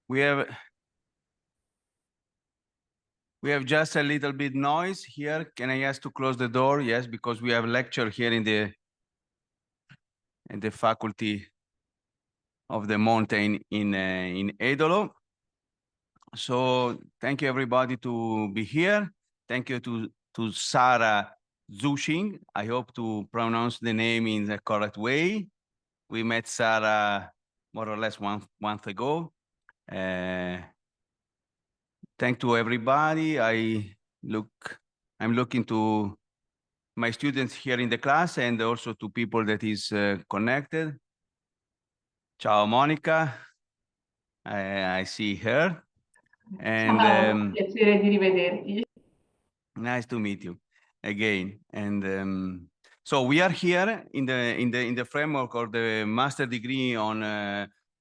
We have just a little bit noise here. Can I ask to close the door? Yes, because we have lecture here in the faculty of the mountain in Edolo. So thank you everybody to be here. Thank you to Sarah Zuschnig. I hope to pronounce the name in the correct way. We met Sarah more or less one month ago. Thank to everybody. I'm looking to my students here in the class and also to people that is connected. Ciao, Monica. I see her. And Ciao, piacere di rivederti. nice to meet you again. And so we are here in the framework of the master degree on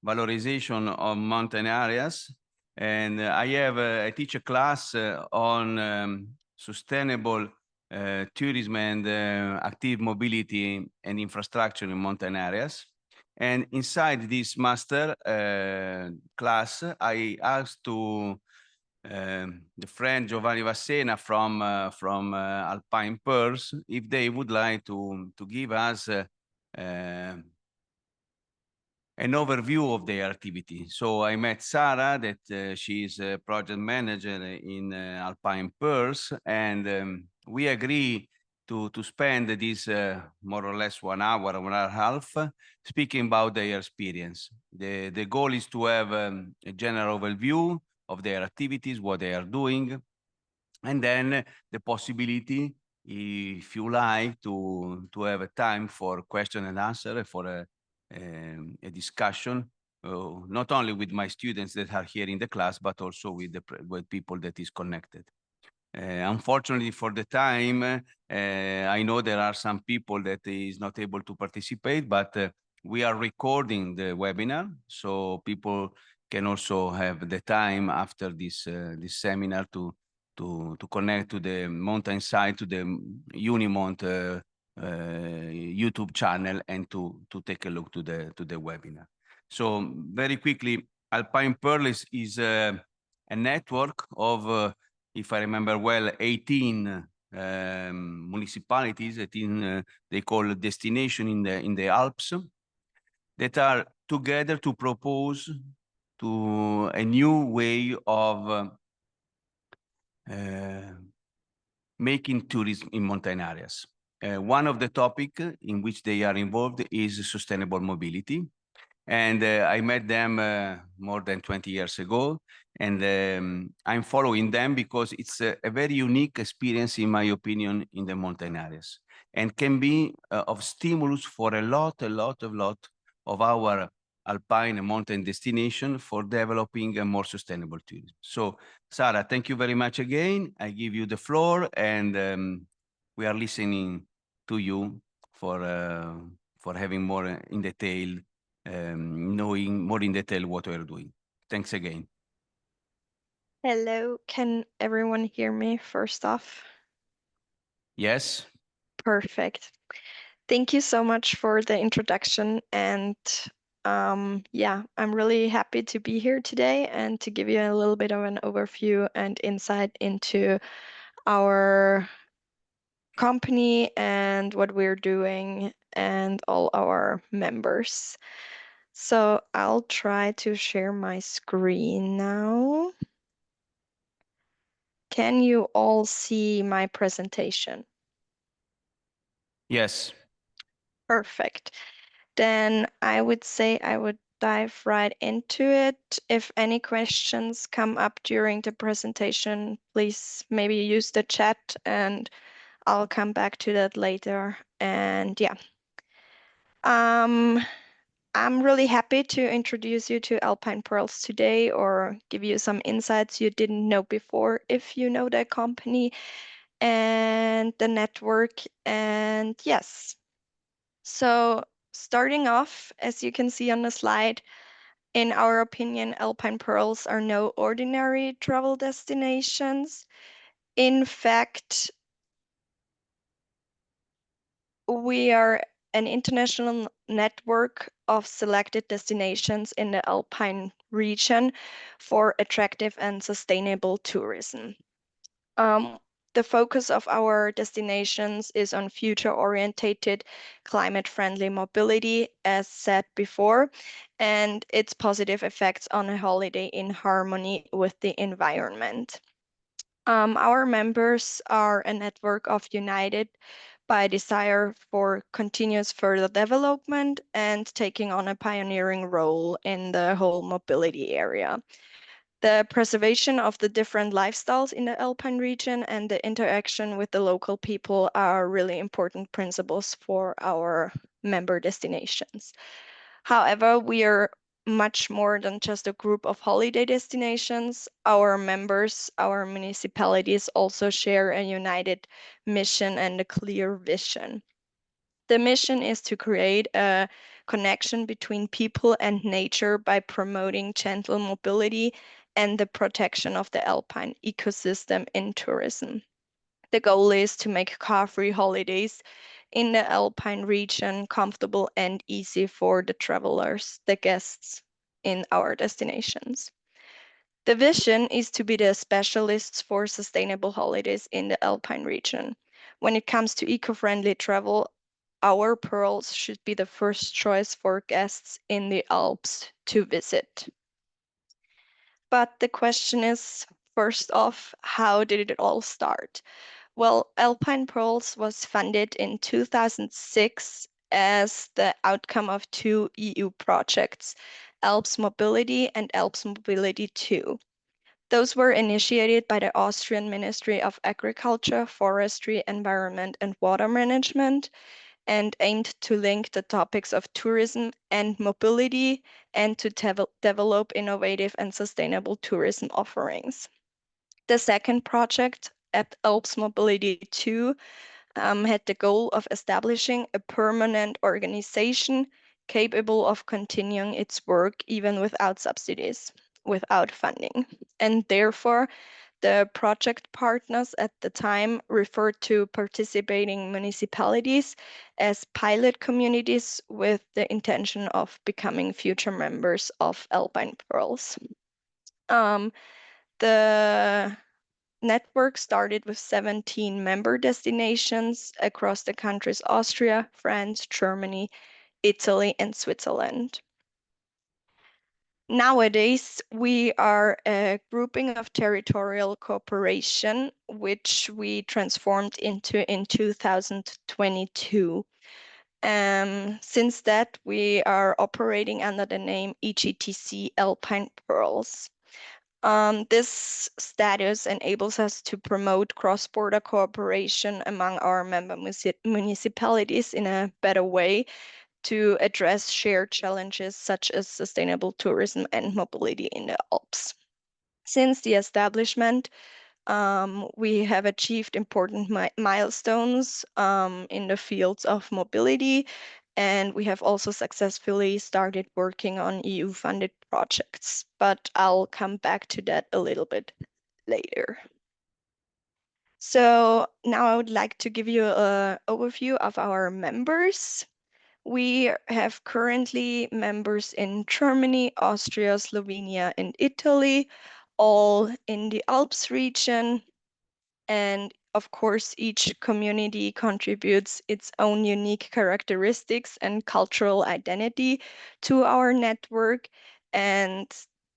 valorization of mountain areas. And I teach a class on sustainable tourism and active mobility and infrastructure in mountain areas. And inside this master class, I asked to the friend Giovanni Vassena from Alpine Pearls if they would like to give us an overview of their activity. So I met Sarah, that she is a project manager in Alpine Pearls, and we agree to spend this more or less 1 hour, 1.5 hours, speaking about their experience. The goal is to have a general overview of their activities, what they are doing, and then the possibility, if you like, to have a time for question and answer, for a discussion, not only with my students that are here in the class, but also with people that is connected. Unfortunately, for the time, I know there are some people that is not able to participate, but we are recording the webinar, so people can also have the time after this seminar to connect to the Mountainside, to the Unimount YouTube channel, and to take a look to the webinar. So very quickly, Alpine Pearl is a network of if I remember well, 18 municipalities, 18 they call destination in the Alps, that are together to propose to a new way of making tourism in mountain areas. One of the topics in which they are involved is sustainable mobility. And I met them more than 20 years ago, and I'm following them because it's a very unique experience, in my opinion, in the mountain areas, and can be of stimulus for a lot of our alpine and mountain destination for developing a more sustainable tourism. So, Sarah, thank you very much again. I give you the floor, and we are listening to you for having more in detail, knowing more in detail what we're doing. Thanks again. Hello, can everyone hear me first off? Yes. Perfect. Thank you so much for the introduction, and yeah, I'm really happy to be here today and to give you a little bit of an overview and insight into our company and what we're doing and all our members. So I'll try to share my screen now. Can you all see my presentation? Yes. Perfect. Then I would say I would dive right into it. If any questions come up during the presentation, please maybe use the chat and I'll come back to that later. And yeah. I'm really happy to introduce you to Alpine Pearls today, or give you some insights you didn't know before if you know the company and the network. And yes, so starting off, as you can see on the slide, in our opinion, Alpine Pearls are no ordinary travel destinations. In fact, we are an international network of selected destinations in the Alpine region for attractive and sustainable tourism. The focus of our destinations is on future-orientated, climate-friendly mobility, as said before, and its positive effects on a holiday in harmony with the environment. Our members are a network of united by desire for continuous further development and taking on a pioneering role in the whole mobility area. The preservation of the different lifestyles in the Alpine region and the interaction with the local people are really important principles for our member destinations. However, we are much more than just a group of holiday destinations. Our members, our municipalities also share a united mission and a clear vision. The mission is to create a connection between people and nature by promoting gentle mobility and the protection of the alpine ecosystem in tourism. The goal is to make car-free holidays in the Alpine region comfortable and easy for the travelers, the guests in our destinations. The vision is to be the specialists for sustainable holidays in the Alpine region. When it comes to eco-friendly travel, our pearls should be the first choice for guests in the Alps to visit. But the question is, first off, how did it all start? Well, Alpine Pearls was funded in 2006 as the outcome of two EU projects, Alps Mobility and Alps Mobility 2. Those were initiated by the Austrian Ministry of Agriculture, Forestry, Environment and Water Management and aimed to link the topics of tourism and mobility and to develop innovative and sustainable tourism offerings. The second project at Alps Mobility 2 had the goal of establishing a permanent organization capable of continuing its work even without subsidies, without funding. And therefore, the project partners at the time referred to participating municipalities as pilot communities with the intention of becoming future members of Alpine Pearls. The network started with 17 member destinations across the countries Austria, France, Germany, Italy, and Switzerland. Nowadays, we are a grouping of territorial cooperation, which we transformed into in 2022. Since that, we are operating under the name EGTC Alpine Pearls. This status enables us to promote cross-border cooperation among our member municipalities in a better way to address shared challenges such as sustainable tourism and mobility in the Alps. Since the establishment, we have achieved important milestones in the fields of mobility, and we have also successfully started working on EU-funded projects, but I'll come back to that a little bit later. So now I would like to give you an overview of our members. We have currently members in Germany, Austria, Slovenia, and Italy, all in the Alps region. And of course, each community contributes its own unique characteristics and cultural identity to our network. And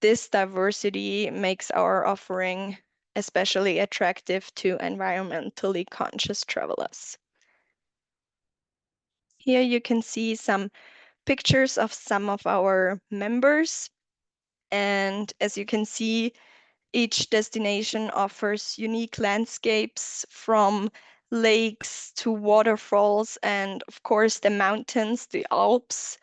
this diversity makes our offering especially attractive to environmentally conscious travelers. Here you can see some pictures of some of our members. And as you can see, each destination offers unique landscapes from lakes to waterfalls and of course the mountains, the Alps.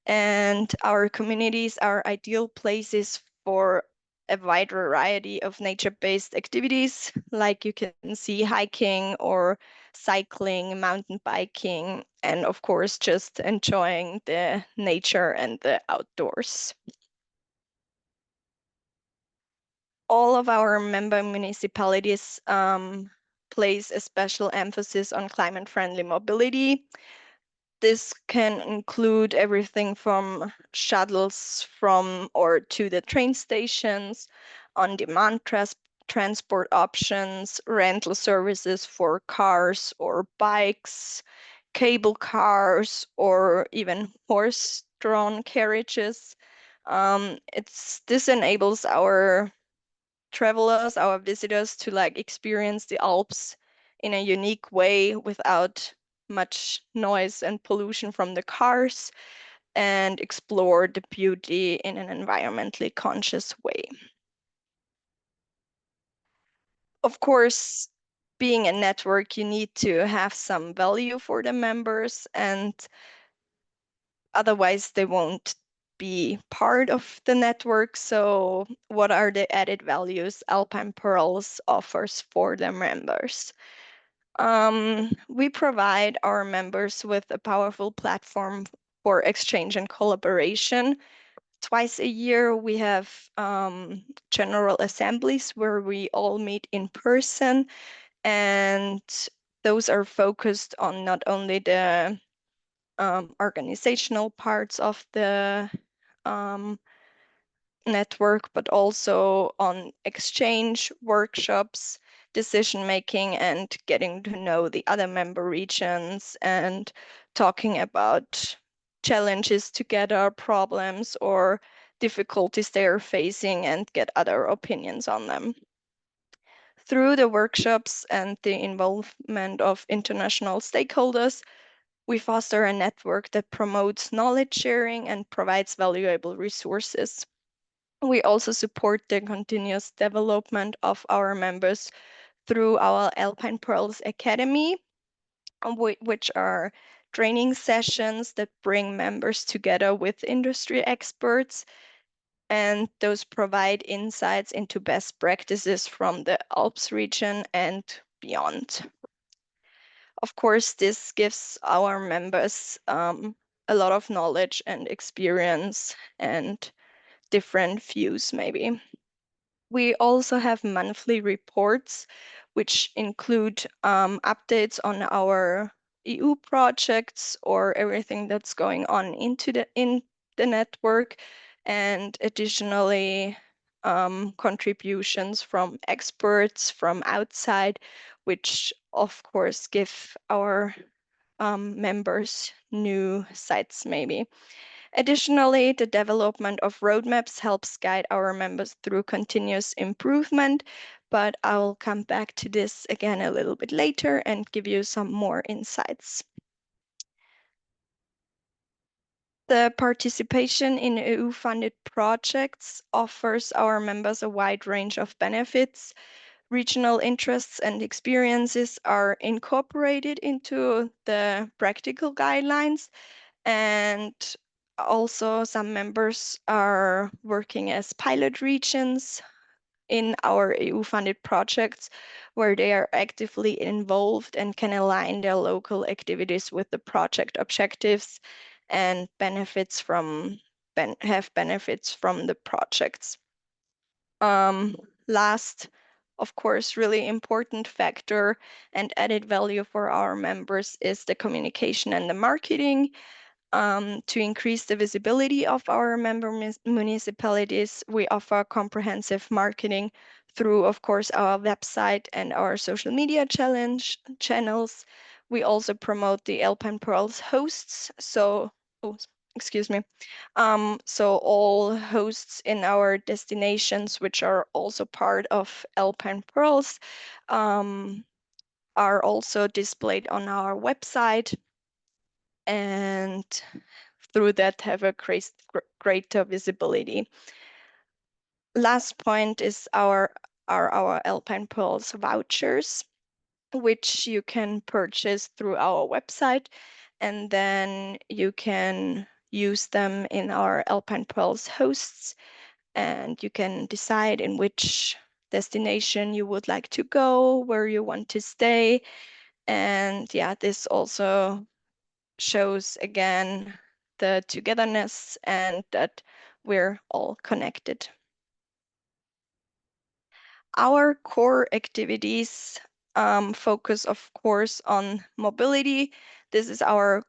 And our communities are ideal places for a wide variety of nature-based activities, like you can see hiking or cycling, mountain biking, and of course just enjoying the nature and the outdoors. All of our member municipalities place a special emphasis on climate-friendly mobility. this can include everything from shuttles from or to the train stations, on-demand transport options, rental services for cars or bikes, cable cars, or even horse-drawn carriages. This enables our travelers, our visitors to like experience the Alps in a unique way without much noise and pollution from the cars and explore the beauty in an environmentally conscious way. Of course, being a network, you need to have some value for the members, and otherwise they won't be part of the network. So what are the added values Alpine Pearls offers for their members? We provide our members with a powerful platform for exchange and collaboration. Twice a year, we have general assemblies where we all meet in person, and those are focused on not only the organizational parts of the network, but also on exchange, workshops, decision making, and getting to know the other member regions and talking about challenges together, problems, or difficulties they are facing, and get other opinions on them. Through the workshops and the involvement of international stakeholders, we foster a network that promotes knowledge sharing and provides valuable resources. We also support the continuous development of our members through our Alpine Pearls Academy, which are training sessions that bring members together with industry experts, and those provide insights into best practices from the Alps region and beyond. Of course, this gives our members a lot of knowledge and experience and different views, maybe. We also have monthly reports, which include updates on our EU projects or everything that's going on in the network, and additionally contributions from experts from outside, which of course give our members new sites maybe. Additionally, the development of roadmaps helps guide our members through continuous improvement, but I will come back to this again a little bit later and give you some more insights. The participation in EU-funded projects offers our members a wide range of benefits. Regional interests and experiences are incorporated into the practical guidelines, and also some members are working as pilot regions in our EU-funded projects where they are actively involved and can align their local activities with the project objectives and benefits from the projects. Last, of course, really important factor and added value for our members is the communication and the marketing. To increase the visibility of our member municipalities, we offer comprehensive marketing through, of course, our website and our social media channels. We also promote the Alpine Pearls hosts. Excuse me. So all hosts in our destinations, which are also part of Alpine Pearls, are also displayed on our website, and through that have a greater visibility. Last point is our Alpine Pearls vouchers, which you can purchase through our website, and then you can use them in our Alpine Pearls hosts, and you can decide in which destination you would like to go, where you want to stay. And yeah, this also shows again the togetherness and that we're all connected. Our core activities focus, of course, on mobility. This is our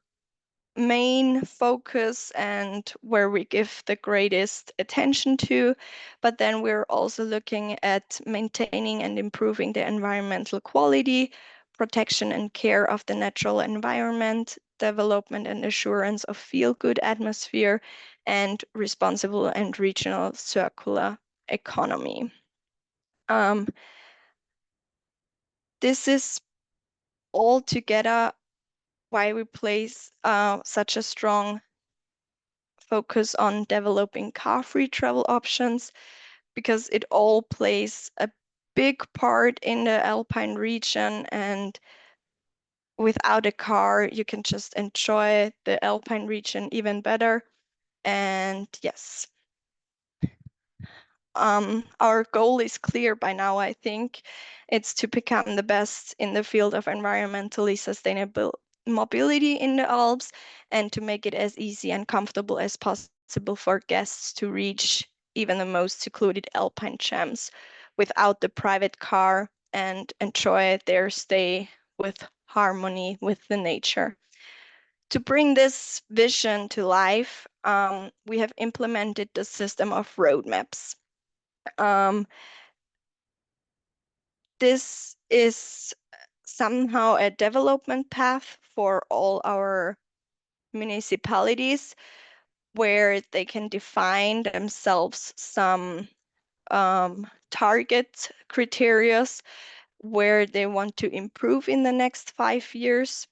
main focus and where we give the greatest attention to, but then we're also looking at maintaining and improving the environmental quality, protection and care of the natural environment, development and assurance of feel-good atmosphere, and responsible and regional circular economy. This is all together why we place such a strong focus on developing car-free travel options, because it all plays a big part in the Alpine region, and without a car, you can just enjoy the Alpine region even better. And yes, our goal is clear by now, I think. It's to become the best in the field of environmentally sustainable mobility in the Alps, and to make it as easy and comfortable as possible for guests to reach even the most secluded Alpine gems without the private car, and enjoy their stay with harmony with the nature. To bring this vision to life, we have implemented the system of roadmaps. This is somehow a development path for all our municipalities, where they can define themselves some target criteria where they want to improve in the next 5 years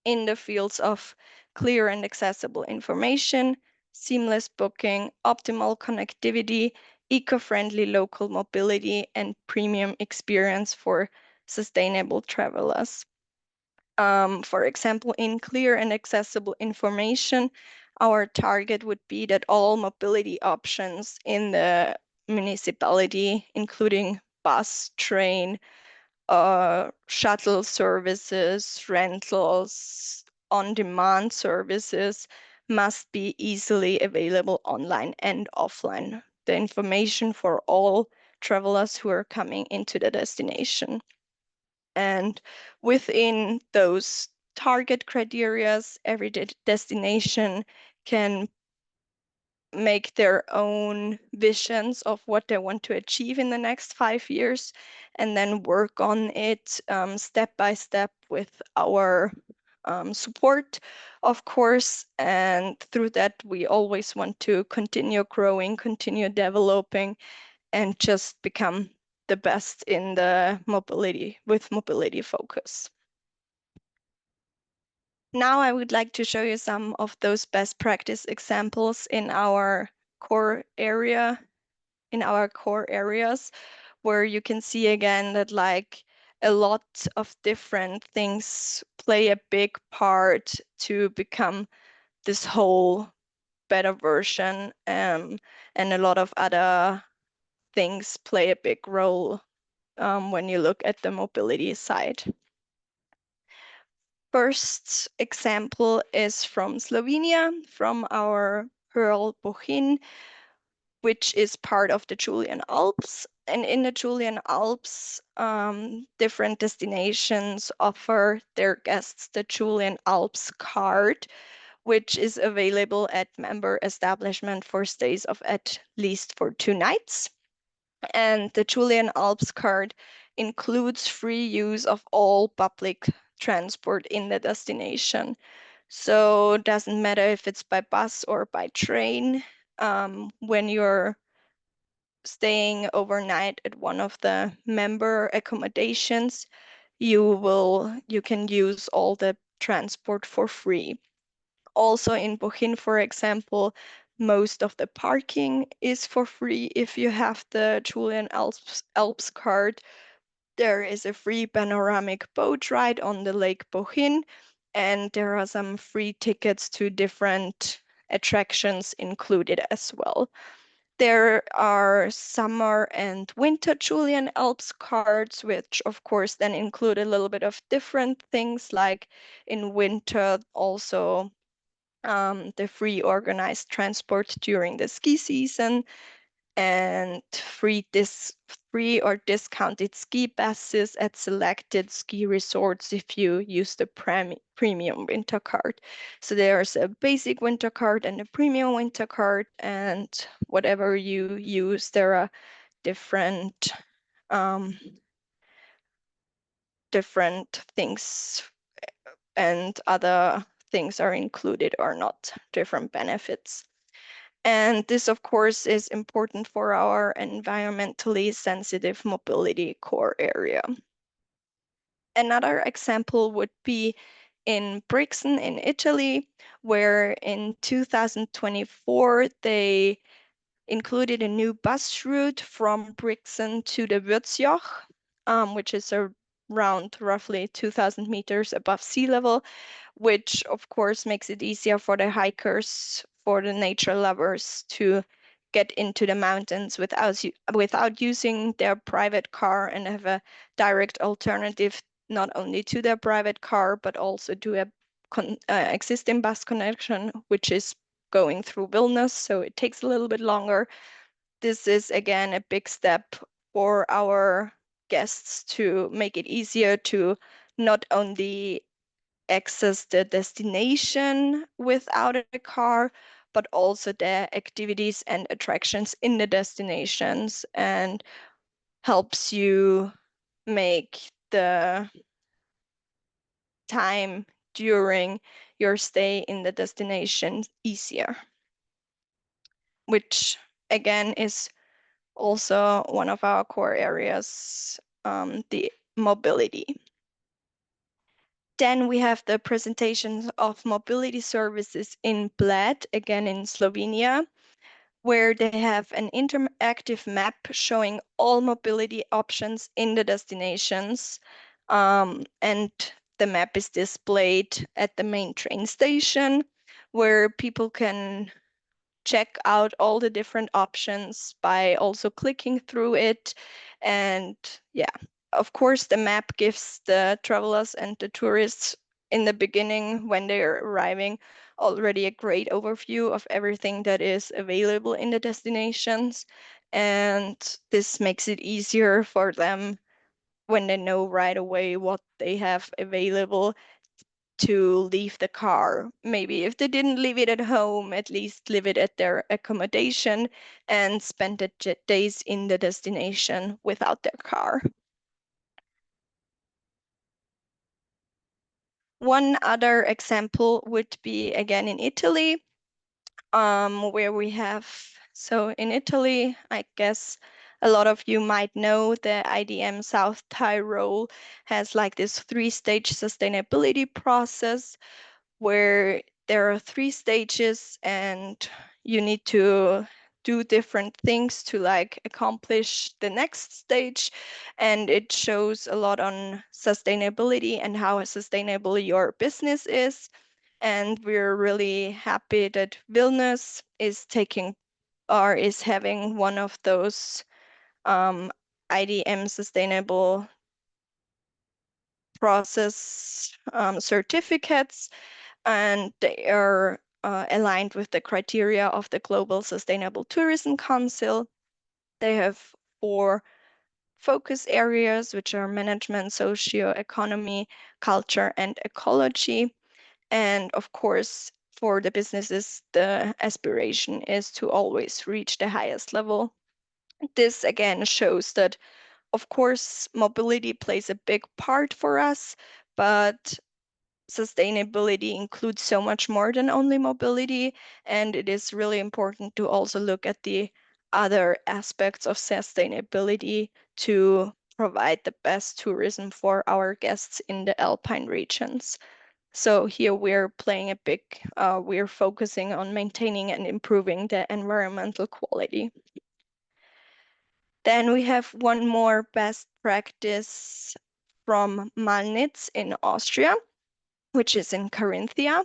in the fields of clear and accessible information, seamless booking, optimal connectivity, eco-friendly local mobility, and premium experience for sustainable travelers. For example, in clear and accessible information, our target would be that all mobility options in the municipality, including bus, train, shuttle services, rentals, on-demand services, must be easily available online and offline. The information for all travelers who are coming into the destination. And within those target criteria, every destination can make their own visions of what they want to achieve in the next 5 years, and then work on it step by step with our support, of course. And through that, we always want to continue growing, continue developing, and just become the best in the mobility with mobility focus. Now I would like to show you some of those best practice examples in our core area, in our core areas, where you can see again that like a lot of different things play a big part to become this whole better version, and a lot of other things play a big role when you look at the mobility side. First example is from Slovenia, from our Pearl Bohin, which is part of the Julian Alps. And in the Julian Alps, different destinations offer their guests the Julian Alps card, which is available at member establishment for stays of at least for 2 nights. And the Julian Alps card includes free use of all public transport in the destination. So it doesn't matter if it's by bus or by train. When you're staying overnight at one of the member accommodations, you can use all the transport for free. Also in Bohin, for example, most of the parking is for free if you have the Julian Alps card. There is a free panoramic boat ride on the Lake Bohin, and there are some free tickets to different attractions included as well. There are summer and winter Julian Alps cards, which of course then include a little bit of different things, like in winter also the free organized transport during the ski season. and free or discounted ski passes at selected ski resorts if you use the premium winter card. So there's a basic winter card and a premium winter card, and whatever you use, there are different different things and other things are included or not, different benefits. And this, of course, is important for our environmentally sensitive mobility core area. Another example would be in Brixen in Italy, where in 2024 they included a new bus route from Brixen to the Würzjoch, which is around roughly 2,000 meters above sea level, which of course makes it easier for the hikers, for the nature lovers to get into the mountains without using their private car and have a direct alternative not only to their private car, but also to a existing bus connection, which is going through Vilnius, so it takes a little bit longer. This is again a big step for our guests to make it easier to not only access the destination without a car, but also the activities and attractions in the destinations, and helps you make the time during your stay in the destination easier, which again is also one of our core areas, the mobility. Then we have the presentations of mobility services in Bled, again in Slovenia, where they have an interactive map showing all mobility options in the destinations. And the map is displayed at the main train station, where people can check out all the different options by also clicking through it. And yeah, of course, the map gives the travelers and the tourists in the beginning, when they're arriving, already a great overview of everything that is available in the destinations. And this makes it easier for them when they know right away what they have available to leave the car. Maybe if they didn't leave it at home, at least leave it at their accommodation and spend the days in the destination without their car. One other example would be again in Italy, where we have, so in Italy, I guess a lot of you might know the IDM South Tyrol has like this 3-stage sustainability process, where there are 3 stages and you need to do different things to like accomplish the next stage. And it shows a lot on sustainability and how sustainable your business is. And we're really happy that Vilnius is taking or is having one of those IDM sustainable process certificates, and they are aligned with the criteria of the Global Sustainable Tourism Council. They have 4 focus areas, which are management, socio-economy, culture, and ecology. And of course, for the businesses, the aspiration is to always reach the highest level. This again shows that, of course, mobility plays a big part for us, but sustainability includes so much more than only mobility, and it is really important to also look at the other aspects of sustainability to provide the best tourism for our guests in the Alpine regions. So here we're playing a big, we're focusing on maintaining and improving the environmental quality. Then we have one more best practice from Malnitz in Austria, which is in Carinthia.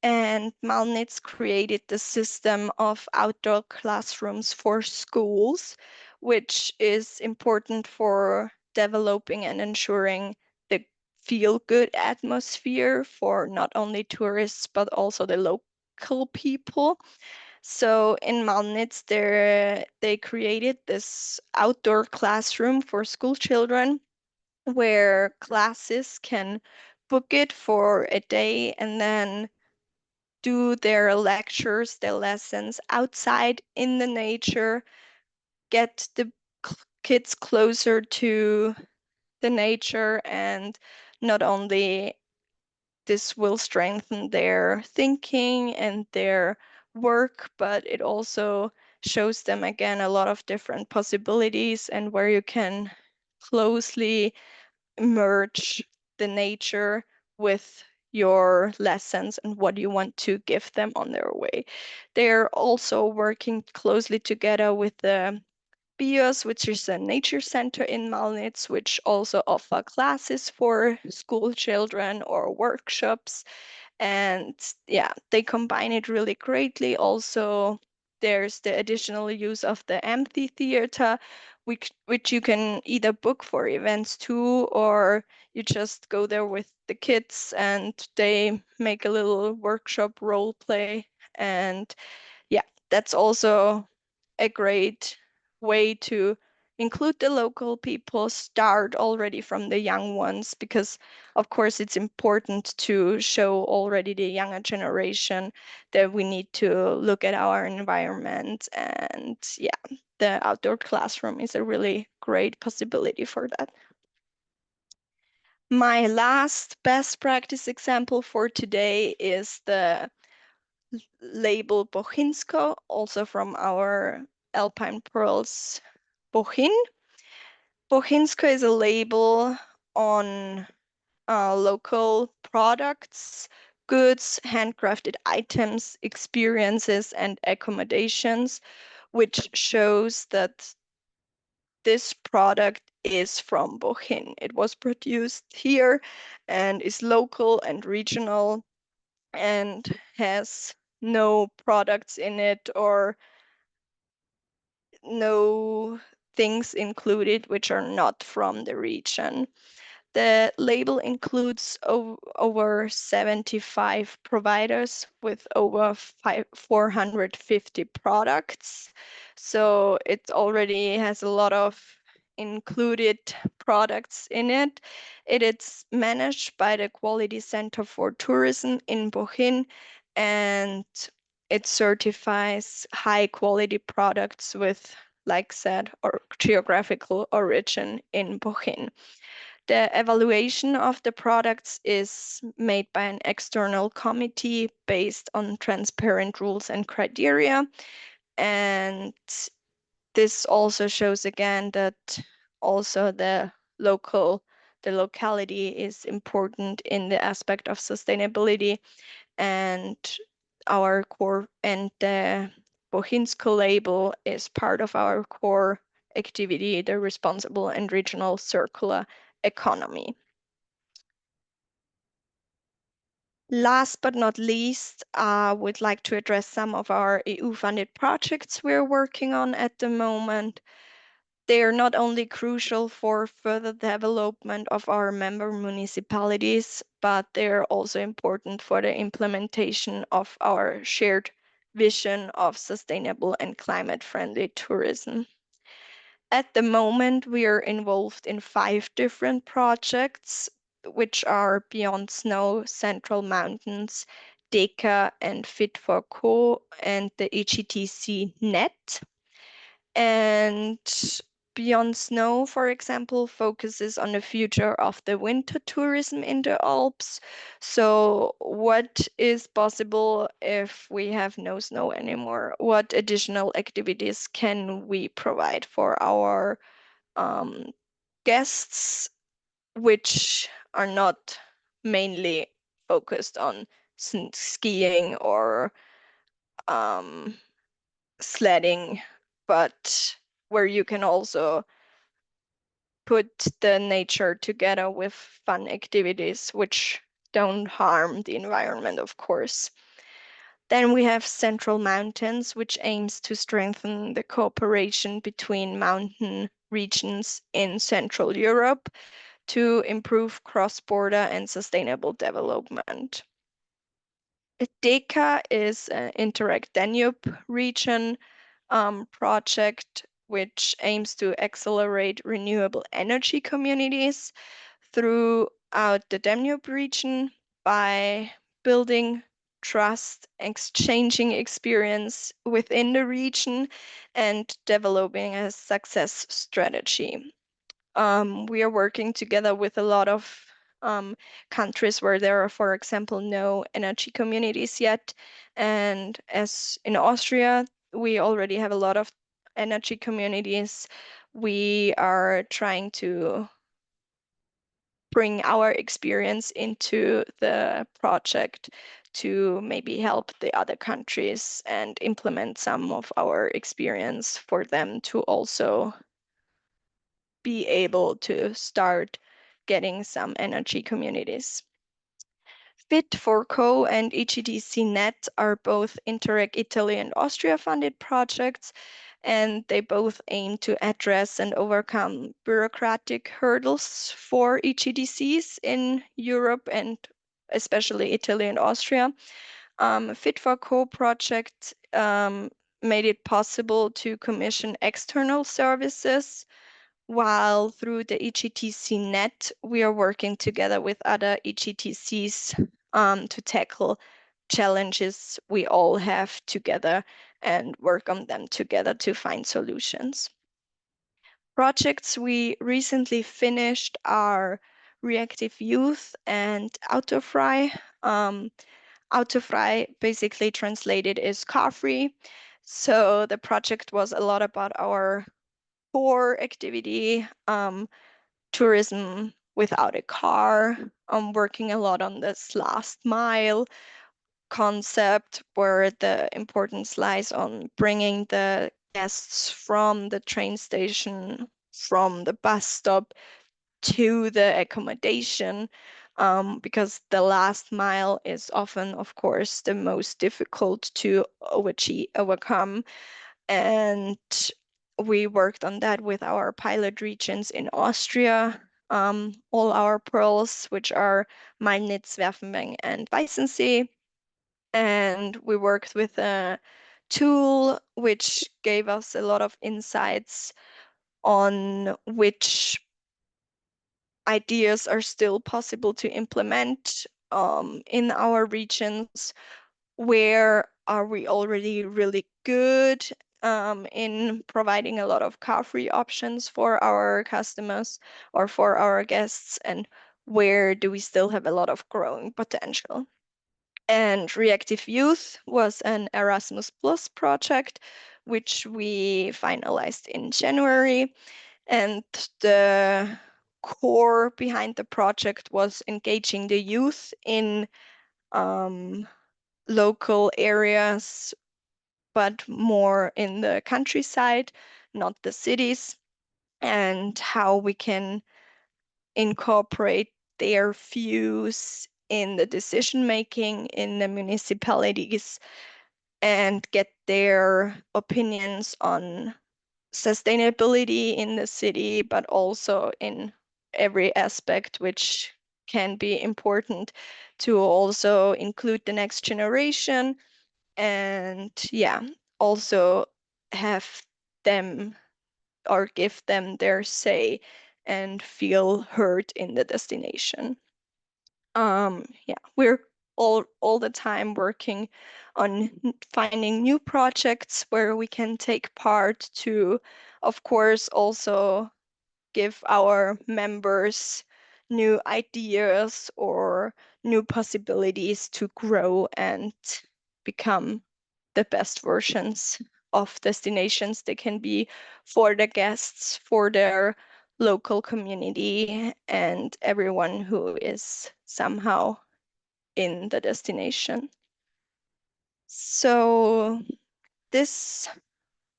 And Malnitz created the system of outdoor classrooms for schools, which is important for developing and ensuring the feel-good atmosphere for not only tourists, but also the local people. So in Malnitz, they created this outdoor classroom for school children where classes can book it for a day and then do their lectures, their lessons outside in the nature, get the kids closer to the nature, and not only this will strengthen their thinking and their work, but it also shows them again a lot of different possibilities and where you can closely merge the nature with your lessons and what you want to give them on their way. They're also working closely together with the BIOS, which is a nature center in Malnitz, which also offer classes for school children or workshops. And yeah, they combine it really greatly. Also, there's the additional use of the amphitheater, which you can either book for events too, or you just go there with the kids and they make a little workshop role play. And yeah, that's also a great way to include the local people, start already from the young ones, because of course it's important to show already the younger generation that we need to look at our environment. And yeah, the outdoor classroom is a really great possibility for that. My last best practice example for today is the label Bochinsko, also from our Alpine Pearls Bochin. Bochinsko is a label on local products, goods, handcrafted items, experiences, and accommodations, which shows that this product is from Bochin. It was produced here and is local and regional and has no products in it or no things included which are not from the region. The label includes over 75 providers with over 450 products. So it already has a lot of included products in it. It is managed by the Quality Center for Tourism in Bochin, and it certifies high quality products with, like said, or geographical origin in Bochin. The evaluation of the products is made by an external committee based on transparent rules and criteria. And this also shows again that also the locality is important in the aspect of sustainability, and our core and the Bochinsko label is part of our core activity, the responsible and regional circular economy. Last but not least, I would like to address some of our EU-funded projects we're working on at the moment. They are not only crucial for further development of our member municipalities, but they're also important for the implementation of our shared vision of sustainable and climate-friendly tourism. At the moment, we are involved in 5 different projects, which are Beyond Snow, Central Mountains, DECA, and Fit for Co, and the EGTC net. And Beyond Snow, for example, focuses on the future of the winter tourism in the Alps. So what is possible if we have no snow anymore? What additional activities can we provide for our guests, which are not mainly focused on skiing or sledding, but where you can also put the nature together with fun activities which don't harm the environment, of course. Then we have Central Mountains, which aims to strengthen the cooperation between mountain regions in Central Europe to improve cross-border and sustainable development. DECA is an Interreg Danube region project which aims to accelerate renewable energy communities throughout the Danube region by building trust, exchanging experience within the region, and developing a success strategy. We are working together with a lot of countries where there are, for example, no energy communities yet. And as in Austria, we already have a lot of energy communities. We are trying to bring our experience into the project to maybe help the other countries and implement some of our experience for them to also be able to start getting some energy communities. Fit for Co and EGDC Net are both Interreg Italy and Austria funded projects, and they both aim to address and overcome bureaucratic hurdles for EGDCs in Europe and especially Italy and Austria. Fit for Co project made it possible to commission external services, while through the EGTC net, we are working together with other EGTCs to tackle challenges we all have together and work on them together to find solutions. Projects we recently finished are Reactive Youth and Autofrei. Autofrei basically translated is car free. So the project was a lot about our core activity, tourism without a car. I'm working a lot on this last mile concept where the importance lies on bringing the guests from the train station, from the bus stop to the accommodation, because the last mile is often, of course, the most difficult to overcome. And we worked on that with our pilot regions in Austria, all our pearls, which are Malnitz, Werfenbeng, and Weißensee. And we worked with a tool which gave us a lot of insights on which ideas are still possible to implement in our regions. Where are we already really good in providing a lot of car-free options for our customers or for our guests, and where do we still have a lot of growing potential? And Reactive Youth was an Erasmus Plus project, which we finalized in January. And the core behind the project was engaging the youth in local areas, but more in the countryside, not the cities, and how we can incorporate their views in the decision making in the municipalities and get their opinions on sustainability in the city, but also in every aspect which can be important to also include the next generation and also have them or give them their say and feel heard in the destination. We're all the time working on finding new projects where we can take part to, of course, also give our members new ideas or new possibilities to grow and become the best versions of destinations they can be for the guests, for their local community, and everyone who is somehow in the destination. So this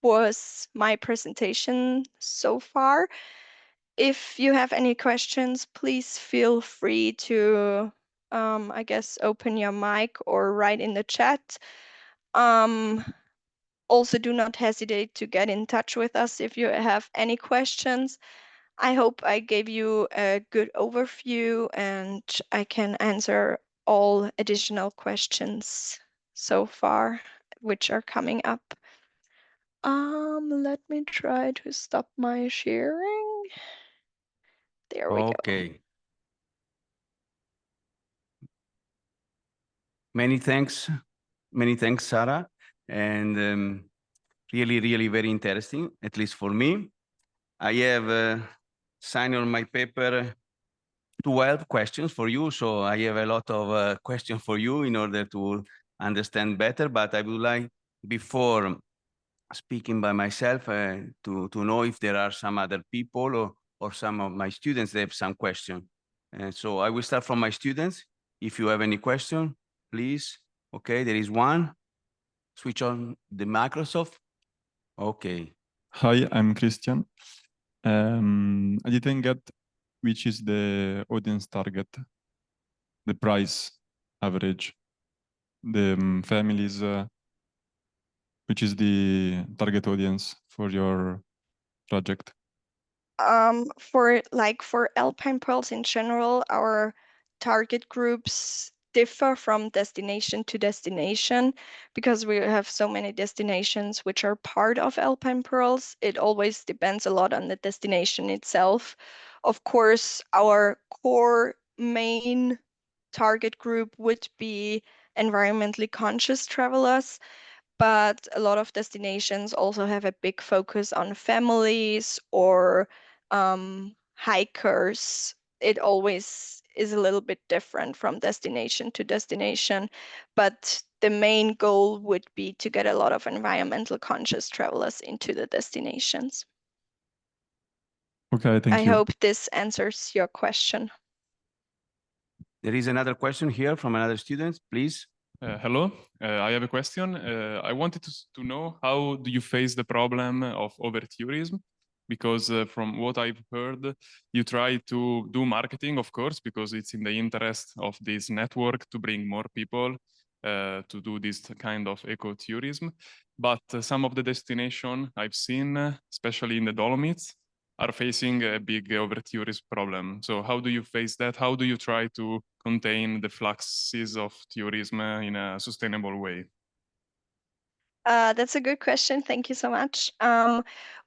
was my presentation so far. If you have any questions, please feel free to, I guess, open your mic or write in the chat. Also, do not hesitate to get in touch with us if you have any questions. I hope I gave you a good overview and I can answer all additional questions so far, which are coming up. Let me try to stop my sharing. There we go. Okay. Many thanks, Sarah, and really, really very interesting, at least for me. I have signed on my paper 12 questions for you, so I have a lot of questions for you in order to understand better, but I would like, before speaking by myself, to know if there are some other people or some of my students that have some question. And so I will start from my students. If you have any question, please. Okay, there is one. Switch on the Microsoft. Okay. Hi, I'm Christian. I didn't get which is the audience target, the price average, the families, which is the target audience for your project? For Alpine Pearls in general, our target groups differ from destination to destination because we have so many destinations which are part of Alpine Pearls. It always depends a lot on the destination itself. Of course, our core main target group would be environmentally conscious travelers, but a lot of destinations also have a big focus on families or hikers. It always is a little bit different from destination to destination, but the main goal would be to get a lot of environmental conscious travelers into the destinations. Okay, thank you. I hope this answers your question. There is another question here from another student, please. Hello, I have a question. I wanted to know, how do you face the problem of over-tourism? Because from what I've heard, you try to do marketing, of course, because it's in the interest of this network to bring more people to do this kind of ecotourism. But some of the destinations I've seen, especially in the Dolomites, are facing a big over-tourism problem. So how do you face that? How do you try to contain the fluxes of tourism in a sustainable way? That's a good question. Thank you so much.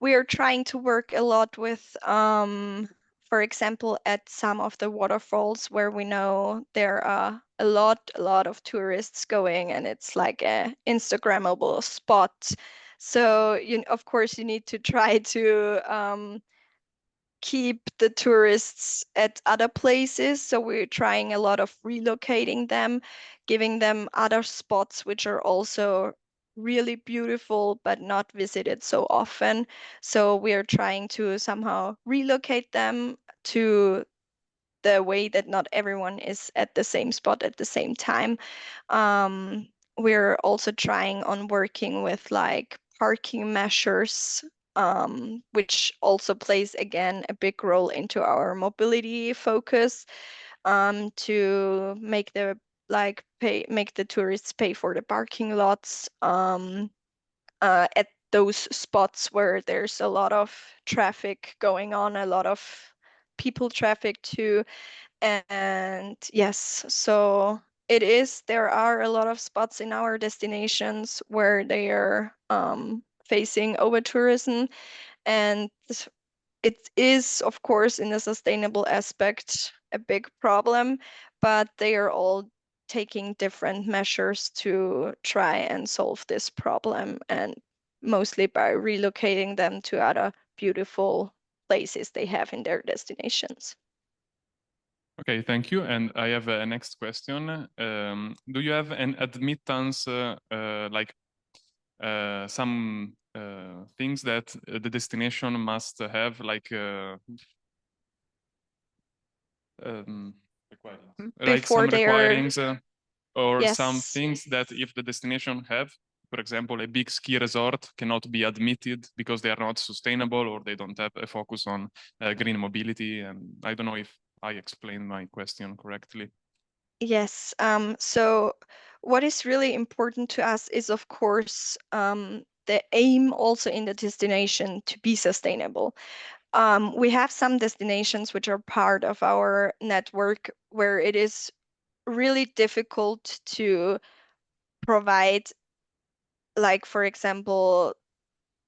We are trying to work a lot with, for example, at some of the waterfalls where we know there are a lot of tourists going, and it's like a Instagrammable spot. So of course, you need to try to keep the tourists at other places. So we're trying a lot of relocating them, giving them other spots which are also really beautiful but not visited so often. So we are trying to somehow relocate them to the way that not everyone is at the same spot at the same time. We're also trying on working with like parking measures, which also plays again a big role into our mobility focus, to make make the tourists pay for the parking lots at those spots where there's a lot of traffic going on, a lot of people traffic too. And yes, so there are a lot of spots in our destinations where they are facing over tourism, and it is, of course, in the sustainable aspect, a big problem, but they are all taking different measures to try and solve this problem, and mostly by relocating them to other beautiful places they have in their destinations. Okay, thank you. And I have a next question. Do you have an admittance, like some things that the destination must have, like like some requirements or Yes. some things that if the destination have, for example, a big ski resort cannot be admitted because they are not sustainable or they don't have a focus on green mobility. And I don't know if I explained my question correctly. Yes. So what is really important to us is, of course, the aim also in the destination to be sustainable. We have some destinations which are part of our network where it is really difficult to provide, like, for example,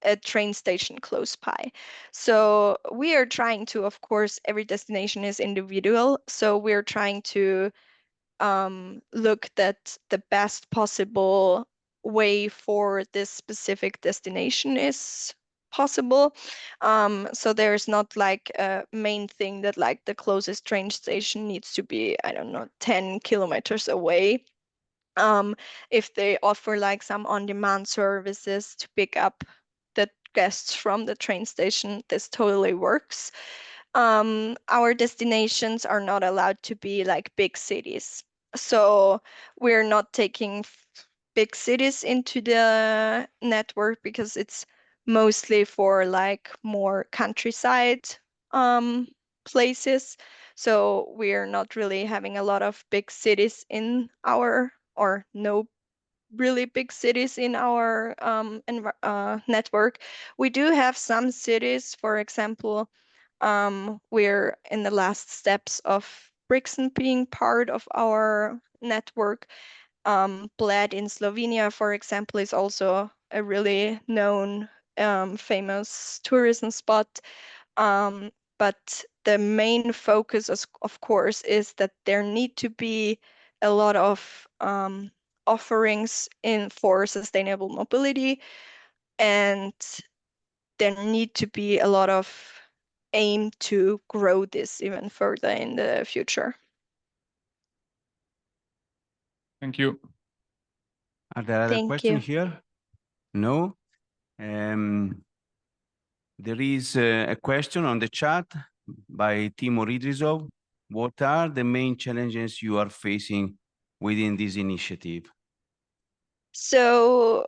a train station close by. So we are trying to, of course, every destination is individual. So we're trying to look that the best possible way for this specific destination is possible. So there's not like a main thing that like the closest train station needs to be, I don't know, 10 kilometers away. If they offer like some on-demand services to pick up the guests from the train station, this totally works. Our destinations are not allowed to be like big cities. So we're not taking big cities into the network because it's mostly for like more countryside places. So we're not really having a lot of big cities in our, or no really big cities in our network. We do have some cities, for example, we're in the last steps of Brixen being part of our network. Bled in Slovenia, for example, is also a really known, famous tourism spot. But the main focus, of course, is that there need to be a lot of offerings for sustainable mobility, and there need to be a lot of aim to grow this even further in the future. Thank you. Are there other Thank questions you. here? No. There is a question on the chat by Timur Idrisov. What are the main challenges you are facing within this initiative? So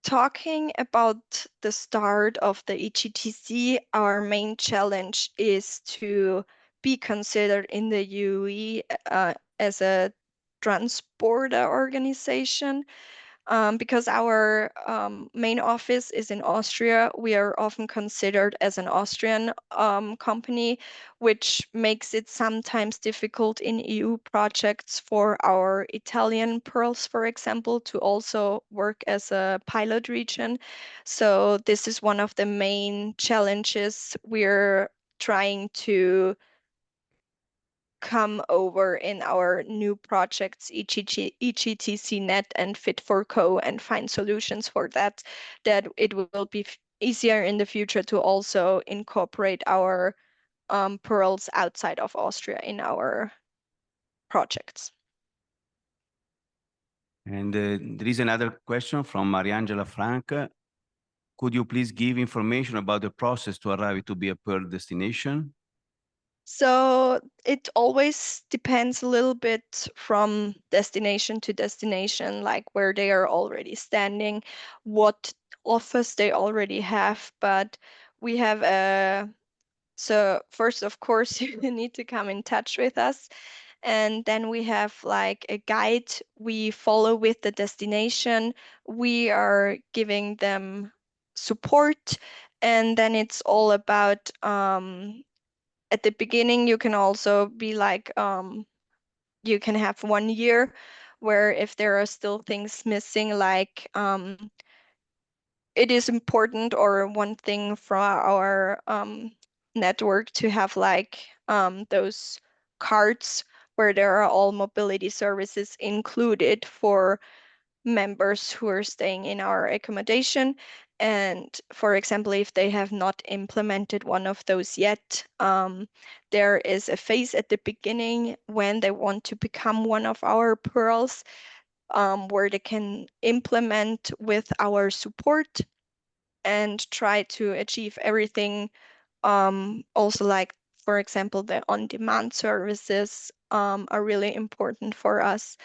talking about the start of the EGTC, our main challenge is to be considered in the UE as a transporter organization. Because our main office is in Austria, we are often considered as an Austrian company, which makes it sometimes difficult in EU projects for our Italian Pearls, for example, to also work as a pilot region. So this is one of the main challenges we're trying to come over in our new projects, EGTC Net and Fit for Co, and find solutions for that it will be easier in the future to also incorporate our pearls outside of Austria in our projects. And there is another question from Mariangela Frank. Could you please give information about the process to arrive to be a Pearl destination? So it always depends a little bit from destination to destination, like where they are already standing, what offers they already have. But we have so first, of course, you need to come in touch with us. And then we have like a guide we follow with the destination. We are giving them support. And then it's all about at the beginning, you can also be like, you can have 1 year where if there are still things missing, like it is important, or one thing from our network to have like those cards where there are all mobility services included for members who are staying in our accommodation. And for example, if they have not implemented one of those yet, there is a phase at the beginning when they want to become one of our pearls, where they can implement with our support and try to achieve everything. Also, like, for example, the on-demand services are really important for us,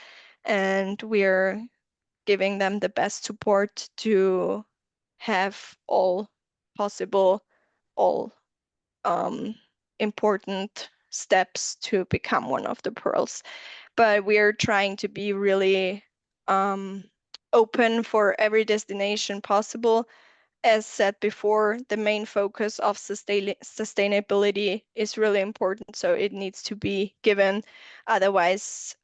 and we're giving them the best support to have all possible, all important steps to become one of the pearls. But we're trying to be really open for every destination possible, as said before, the main focus of sustainability is really important, so it needs to be given. Otherwise,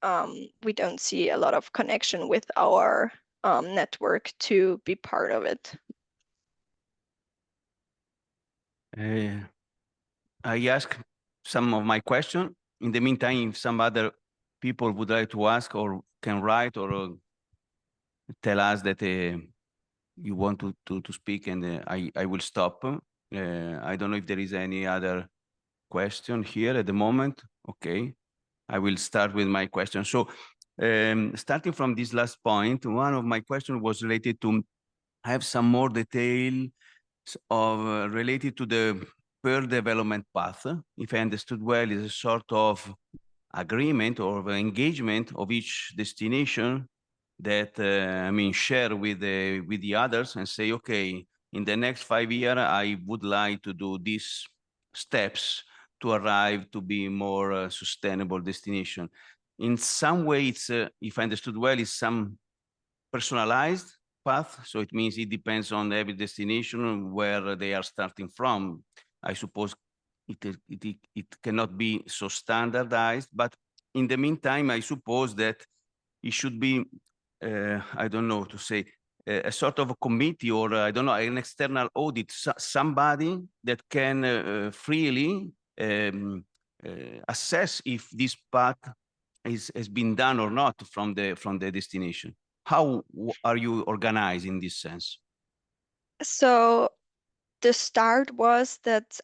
we don't see a lot of connection with our network to be part of it. I ask some of my question. In the meantime, if some other people would like to ask or can write or tell us that you want to speak, and I will stop. I don't know if there is any other question here at the moment. Okay, I will start with my question. So starting from this last point, one of my questions was related to have some more detail of related to the Pearl development path. If I understood well, is a sort of agreement or engagement of each destination that share with the others and say, okay, in the next 5 years, I would like to do these steps to arrive to be more sustainable destination. In some way, it's if I understood well, it's some personalized path. So it means it depends on every destination where they are starting from. I suppose it cannot be so standardized, but in the meantime, I suppose that it should be, I don't know to say, a sort of a committee or I don't know, an external audit, somebody that can freely assess if this path has been done or not from the destination. How are you organized in this sense? So the start was that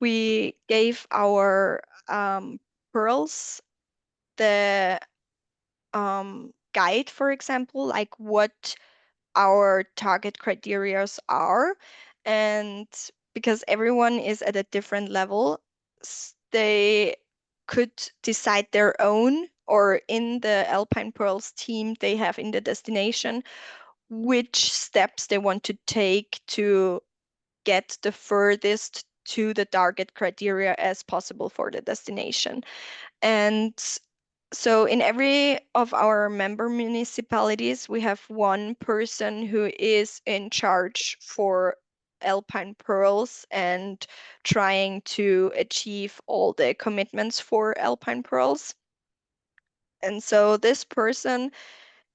we gave our pearls the guide, for example, like what our target criterias are. And because everyone is at a different level, they could decide their own, or in the Alpine Pearls team, they have in the destination which steps they want to take to get the furthest to the target criteria as possible for the destination. And so in every of our member municipalities, we have one person who is in charge for Alpine Pearls and trying to achieve all the commitments for Alpine Pearls. And so this person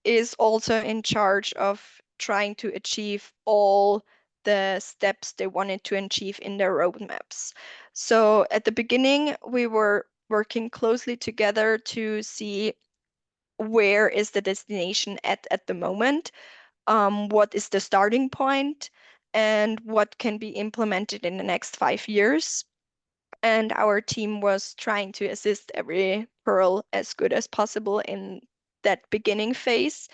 is also in charge of trying to achieve all the steps they wanted to achieve in their roadmaps. So at the beginning, we were working closely together to see where is the destination at the moment, what is the starting point, and what can be implemented in the next 5 years. And our team was trying to assist every pearl as good as possible in that beginning phase.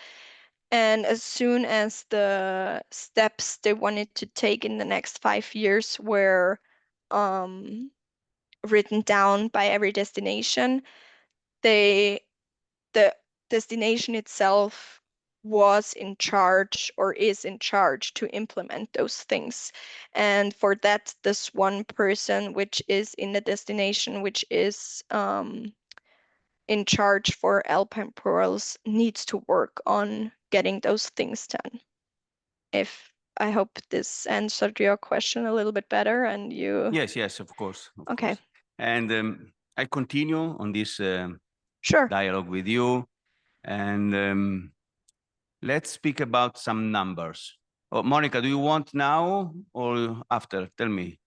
And as soon as the steps they wanted to take in the next 5 years were written down by every destination, the destination itself was in charge or is in charge to implement those things. And for that, this one person, which is in the destination, which is in charge for Alpine Pearls, needs to work on getting those things done. I hope this answered your question a little bit better, and you... Yes, of course. Okay. Course. And I continue on this Sure. dialogue with you, and let's speak about some numbers. Oh, Monica, do you want now or after? Tell me.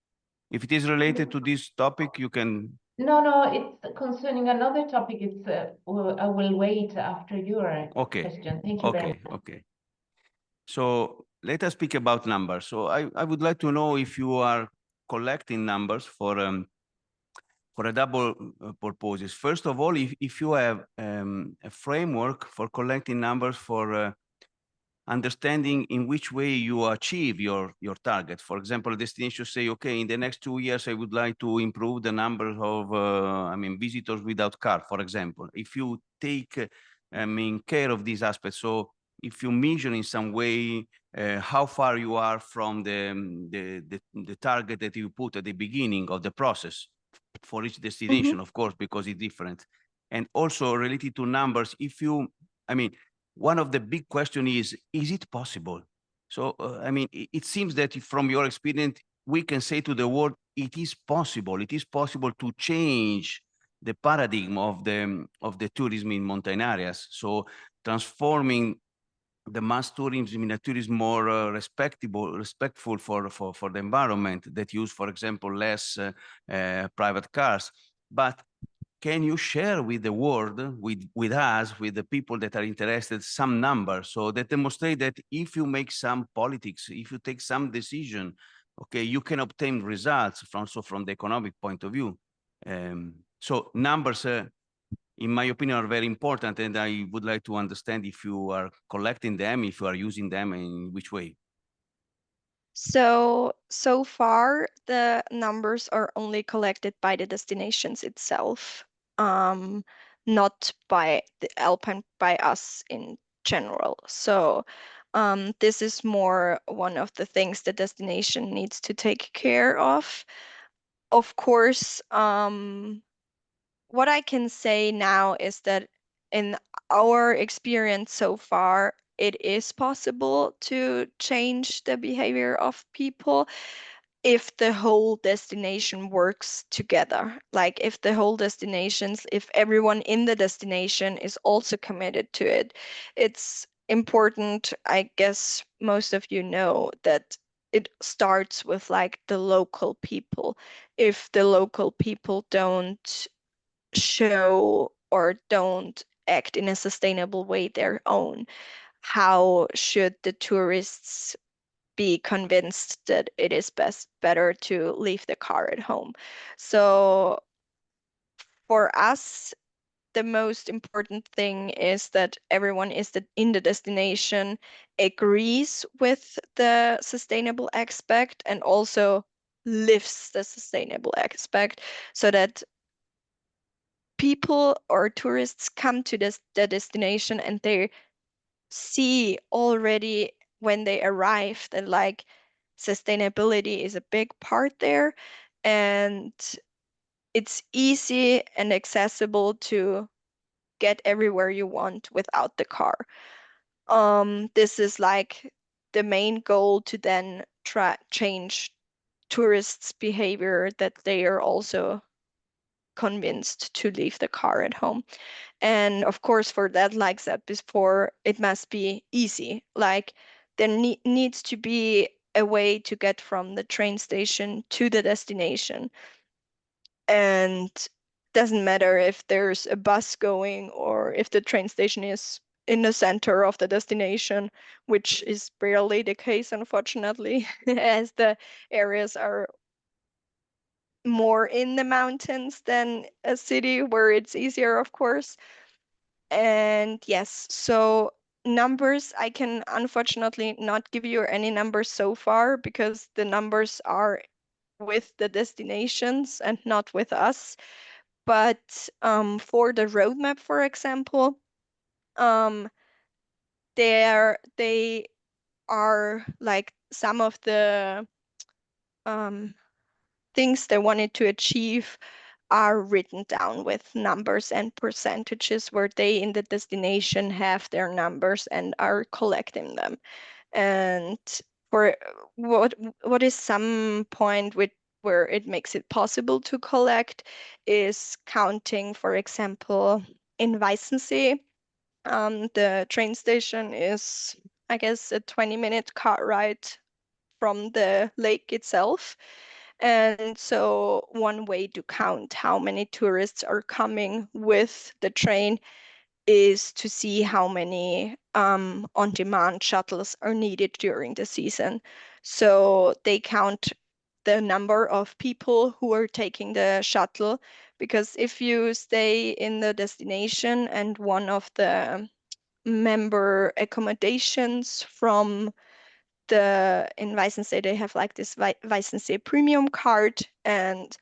If it is related to this topic, you can... No, it's concerning another topic. It's I will wait after your question. Thank you very much. Okay. So let us speak about numbers. So I would like to know if you are collecting numbers for a double purposes. First of all, if you have a framework for collecting numbers for understanding in which way you achieve your target. For example, a destination say, okay, in the next 2 years, I would like to improve the number of, visitors without car, for example. If you take, care of these aspects, so if you measure in some way how far you are from the target that you put at the beginning of the process for each destination, of course, because it's different. And also related to numbers, if you, one of the big question is it possible So, I mean, it seems that from your experience, we can say to the world, it is possible. It is possible to change the paradigm of the tourism in mountain areas. So transforming the mass tourism in a tourism more respectful for the environment, that use, for example, less private cars. But can you share with the world, with us, with the people that are interested, some numbers so that demonstrate that if you make some politics, if you take some decision, okay, you can obtain results from the economic point of view. So numbers, in my opinion, are very important, and I would like to understand if you are collecting them, if you are using them, and in which way. So far, the numbers are only collected by the destinations itself, not by the Alpine, by us in general. So this is more one of the things the destination needs to take care of. Of course, what I can say now is that in our experience so far, it is possible to change the behavior of people if the whole destination works together. Like if the whole destinations, if everyone in the destination is also committed to it. It's important, I guess most of you know, that it starts with like the local people. If the local people don't show or don't act in a sustainable way their own, how should the tourists be convinced that it is better to leave the car at home? So for us, the most important thing is that everyone in the destination agrees with the sustainable aspect and also lives the sustainable aspect, so that people or tourists come to the destination and they see already when they arrive that like sustainability is a big part there, and it's easy and accessible to get everywhere you want without the car. This is like the main goal, to then try change tourists' behavior, that they are also convinced to leave the car at home. And of course, for that, like I said before, it must be easy. Like there needs to be a way to get from the train station to the destination. And doesn't matter if there's a bus going or if the train station is in the center of the destination, which is rarely the case, unfortunately, as the areas are more in the mountains than a city where it's easier, of course. And yes, so numbers, I can unfortunately not give you any numbers so far, because the numbers are with the destinations and not with us. But for the roadmap, for example, they are like some of the things they wanted to achieve are written down with numbers and percentages, where they in the destination have their numbers and are collecting them. And for what is some point where it makes it possible to collect is counting, for example, in Weißensee. The train station is, I guess, a 20-minute car ride from the lake itself. And so one way to count how many tourists are coming with the train is to see how many on-demand shuttles are needed during the season. So they count the number of people who are taking the shuttle, because if you stay in the destination and one of the member accommodations from in Weißensee, they have like this Weißensee premium card, and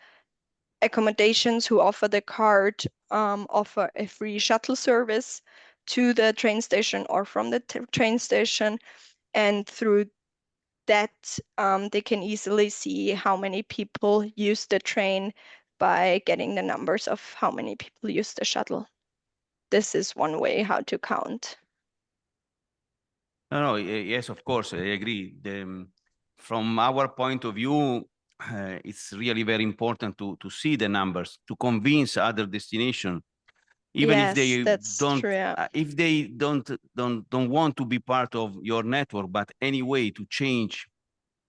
accommodations who offer the card offer a free shuttle service to the train station or from the train station. And through that, they can easily see how many people use the train by getting the numbers of how many people use the shuttle. This is one way how to count. No, yes, of course, I agree. From our point of view, it's really very important to see the numbers, to convince other destinations, even if they that's don't, true, yeah. if they don't want to be part of your network, but anyway, to change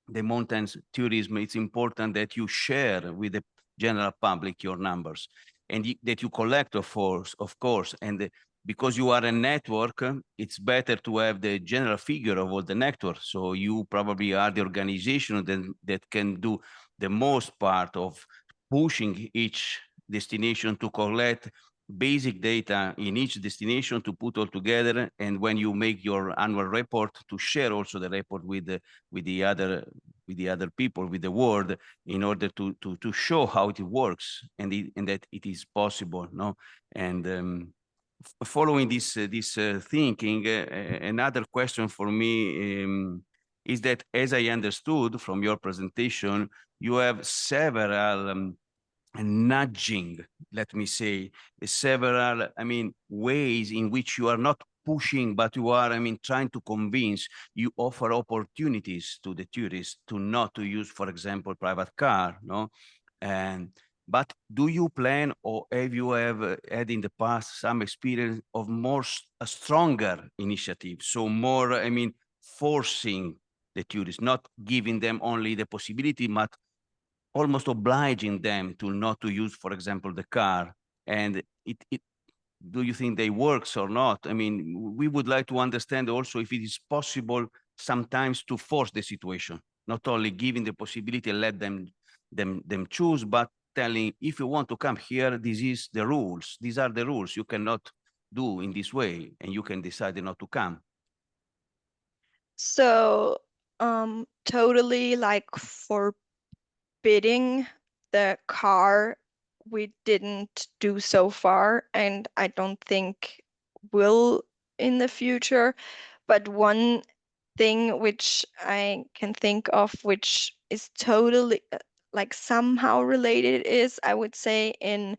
the mountains tourism, it's important that you share with the general public your numbers and that you collect, of course, and because you are a network, it's better to have the general figure of all the network. So you probably are the organization that can do the most part of pushing each destination to collect basic data in each destination to put all together. And when you make your annual report, to share also the report with the other people, with the world, in order to show how it works and that it is possible. No, and following this thinking, another question for me is that, as I understood from your presentation, you have several nudging, let me say, several, ways in which you are not pushing, but you are, trying to convince. You offer opportunities to the tourists to not to use, for example, private car, no? But do you plan, or have you ever had in the past some experience of a stronger initiative? So more, forcing the tourists, not giving them only the possibility, but almost obliging them to not to use, for example, the car. And do you think they works or not? We would like to understand also if it is possible sometimes to force the situation, not only giving the possibility and let them choose, but telling, if you want to come here, these are the rules. You cannot do in this way, and you can decide not to come. So totally like forbidding the car, we didn't do so far, and I don't think will in the future. But one thing which I can think of, which is totally like somehow related, is, I would say, in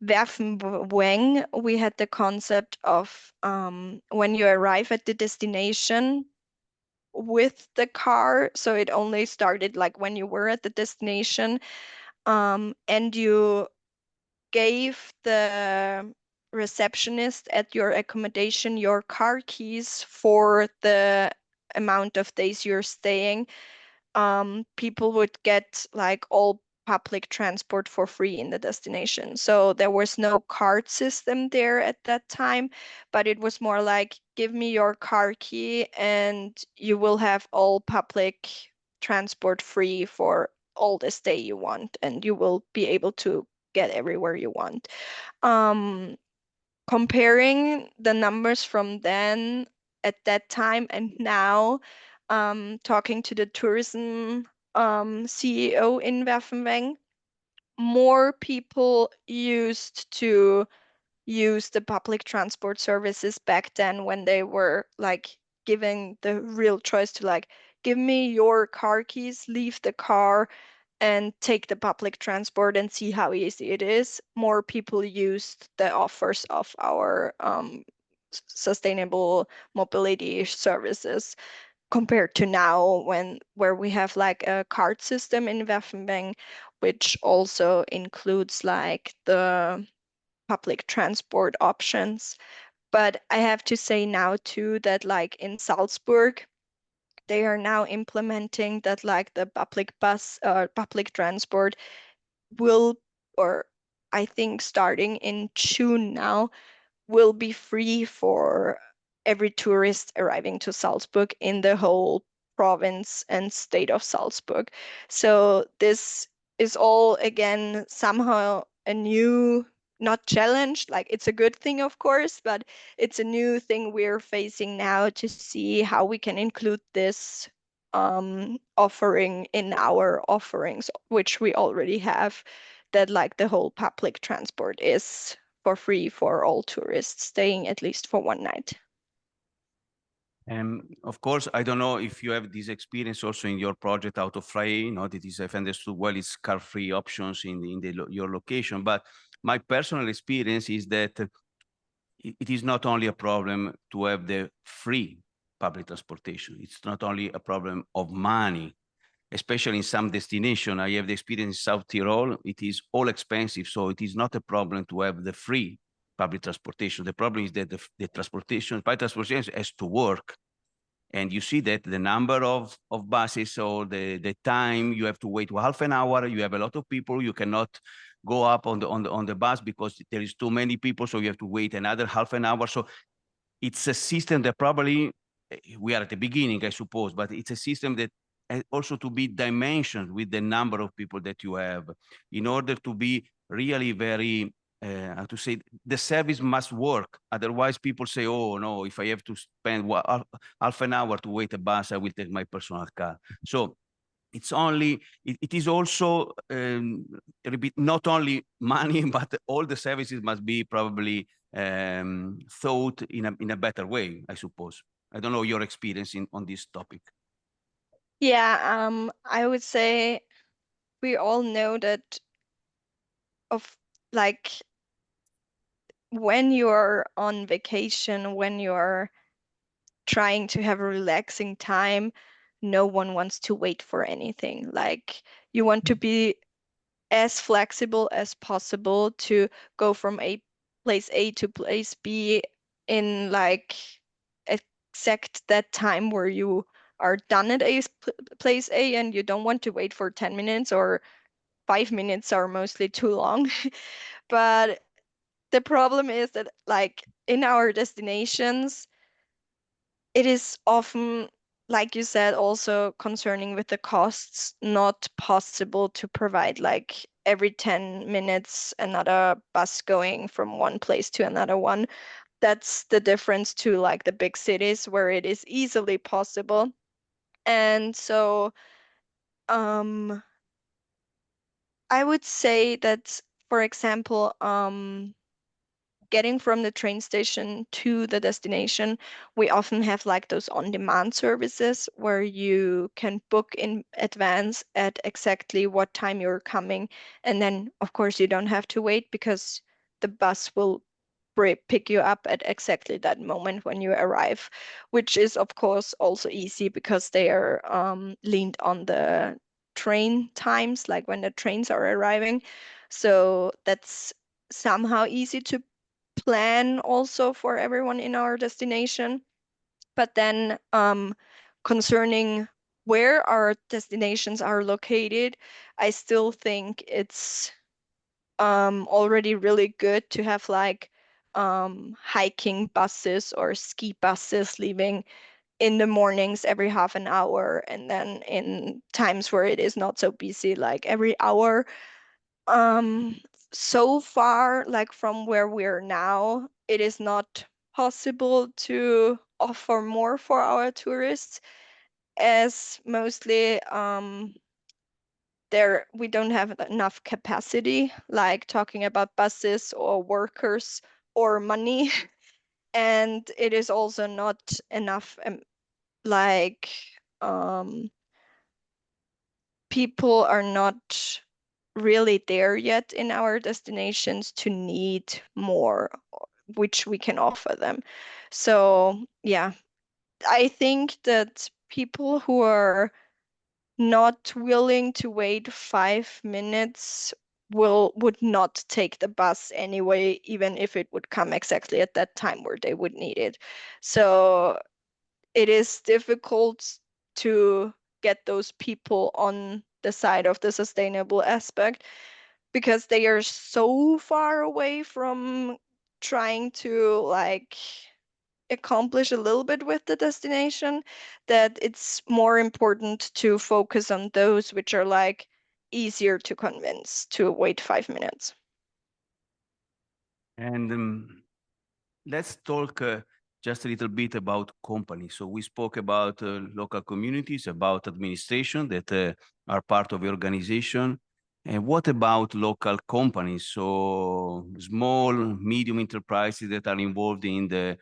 Werfen we had the concept of when you arrive at the destination with the car, so it only started like when you were at the destination, and you gave the receptionist at your accommodation your car keys for the amount of days you're staying. People would get like all public transport for free in the destination. So there was no card system there at that time, but it was more like, give me your car key and you will have all public transport free for all the stay you want, and you will be able to get everywhere you want. Comparing the numbers from then at that time and now, talking to the tourism CEO in Werfen, more people used to use the public transport services back then, when they were like giving the real choice to like, give me your car keys, leave the car and take the public transport and see how easy it is. More people used the offers of our sustainable mobility services compared to now, where we have like a card system in Werfen, which also includes like the public transport options. But I have to say now too that like in Salzburg, they are now implementing that like the public transport will, or I think starting in June now, will be free for every tourist arriving to Salzburg in the whole province and state of Salzburg. So this is all again somehow a new, not challenge, like it's a good thing, of course, but it's a new thing we're facing now to see how we can include this offering in our offerings, which we already have, that like the whole public transport is for free for all tourists staying at least for one night. And of course, I don't know if you have this experience also in your project out of Freie, that is, if I understood well, it's car-free options in your location. But my personal experience is that it is not only a problem to have the free public transportation. It's not only a problem of money, especially in some destination. I have the experience in South Tyrol. It is all expensive, so it is not a problem to have the free public transportation. The problem is that the public transportation has to work. And you see that the number of buses or the time you have to wait half an hour, you have a lot of people, you cannot go up on the bus because there is too many people, so you have to wait another half an hour. So it's a system that probably, we are at the beginning, I suppose, but it's a system that has also to be dimensioned with the number of people that you have in order to be really very, how to say, the service must work. Otherwise, people say, oh, no, if I have to spend half an hour to wait a bus, I will take my personal car. So it's only, it is also not only money, but all the services must be probably thought in a better way, I suppose. I don't know your experience on this topic. Yeah, I would say we all know that like when you're on vacation, when you're trying to have a relaxing time, no one wants to wait for anything. Like you want to be as flexible as possible to go from place A to place B in like exact that time where you are done at place A, and you don't want to wait for 10 minutes, or 5 minutes are mostly too long. But the problem is that like in our destinations, it is often, like you said, also concerning with the costs, not possible to provide like every 10 minutes another bus going from one place to another one. That's the difference to like the big cities where it is easily possible. And so I would say that, for example, getting from the train station to the destination, we often have like those on-demand services where you can book in advance at exactly what time you're coming. And then, of course, you don't have to wait because the bus will pick you up at exactly that moment when you arrive, which is, of course, also easy because they are leaned on the train times, like when the trains are arriving. So that's somehow easy to plan also for everyone in our destination. But then concerning where our destinations are located, I still think it's already really good to have like hiking buses or ski buses leaving in the mornings every half an hour, and then in times where it is not so busy, like every hour. So far, like from where we're now, it is not possible to offer more for our tourists, as mostly there we don't have enough capacity, like talking about buses or workers or money. And it is also not enough like people are not really there yet in our destinations to need more, which we can offer them. So yeah, I think that people who are not willing to wait 5 minutes would not take the bus anyway, even if it would come exactly at that time where they would need it. So it is difficult to get those people on the side of the sustainable aspect because they are so far away from trying to like accomplish a little bit with the destination that it's more important to focus on those which are like easier to convince to wait 5 minutes. And let's talk just a little bit about companies. So we spoke about local communities, about administration that are part of the organization. And what about local companies? So small, medium enterprises that are involved in the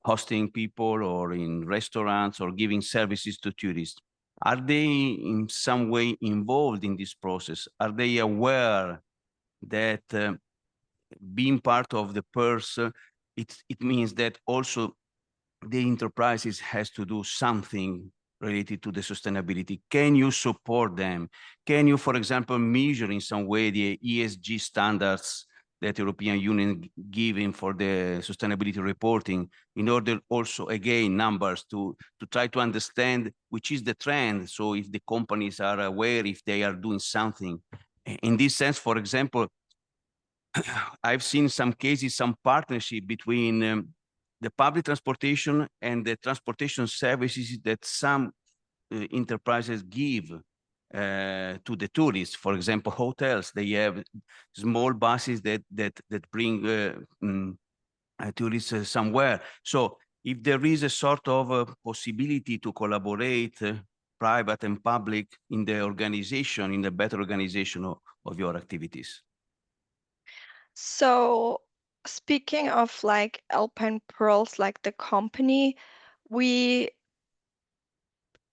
hosting people or in restaurants or giving services to tourists. Are they in some way involved in this process? Are they aware that being part of the PERS, it means that also the enterprises has to do something related to the sustainability. Can you support them? Can you, for example, measure in some way the ESG standards that European Union giving for the sustainability reporting in order also, again, numbers to try to understand which is the trend. So if the companies are aware, if they are doing something. In this sense, for example, I've seen some cases, some partnership between the public transportation and the transportation services that some enterprises give to the tourists. For example, hotels, they have small buses that bring tourists somewhere. So if there is a sort of possibility to collaborate, private and public, in the organization, in the better organization of your activities. So speaking of like Alpine Pearls, like the company, we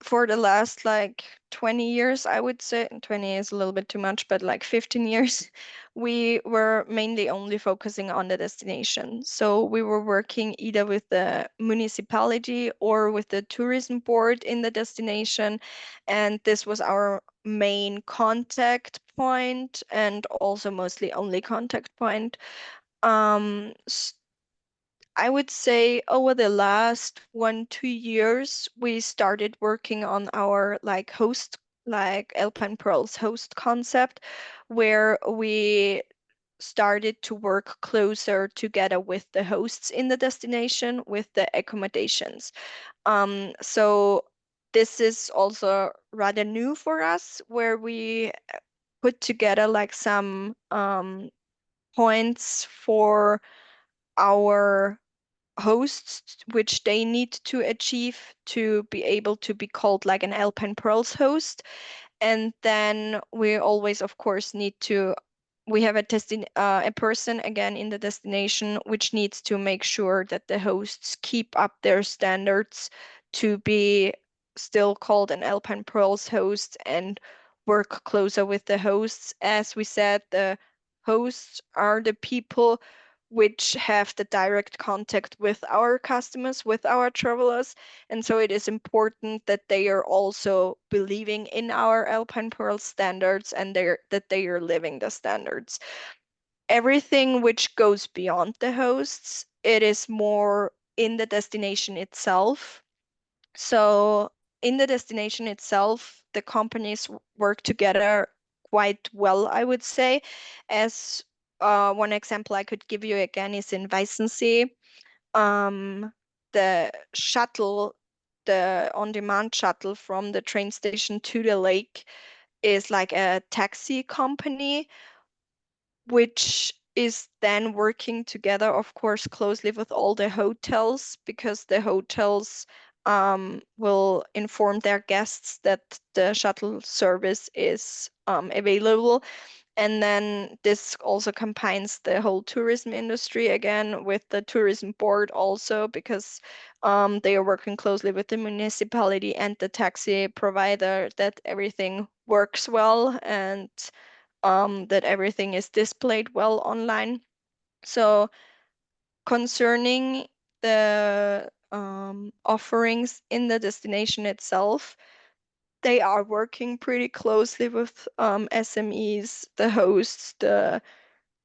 for the last like 20 years, I would say, 20 is a little bit too much, but like 15 years, we were mainly only focusing on the destination. So we were working either with the municipality or with the tourism board in the destination. And this was our main contact point and also mostly only contact point. I would say over the last 1-2 years, we started working on our like host, like Alpine Pearls host concept, where we started to work closer together with the hosts in the destination, with the accommodations. So this is also rather new for us, where we put together like some points for our hosts which they need to achieve to be able to be called like an Alpine Pearls host. And then we always, of course, we have a person again in the destination which needs to make sure that the hosts keep up their standards to be still called an Alpine Pearls host and work closer with the hosts. As we said, the hosts are the people which have the direct contact with our customers, with our travelers. And so it is important that they are also believing in our Alpine Pearl standards and that they are living the standards. Everything which goes beyond the hosts, it is more in the destination itself. So in the destination itself, the companies work together quite well, I would say. As one example I could give you again is in Weißensee. The shuttle, the on-demand shuttle from the train station to the lake is like a taxi company, which is then working together, of course, closely with all the hotels, because the hotels will inform their guests that the shuttle service is available. And then this also combines the whole tourism industry again with the tourism board also, because they are working closely with the municipality and the taxi provider that everything works well and that everything is displayed well online. So concerning the offerings in the destination itself, they are working pretty closely with SMEs, the hosts, the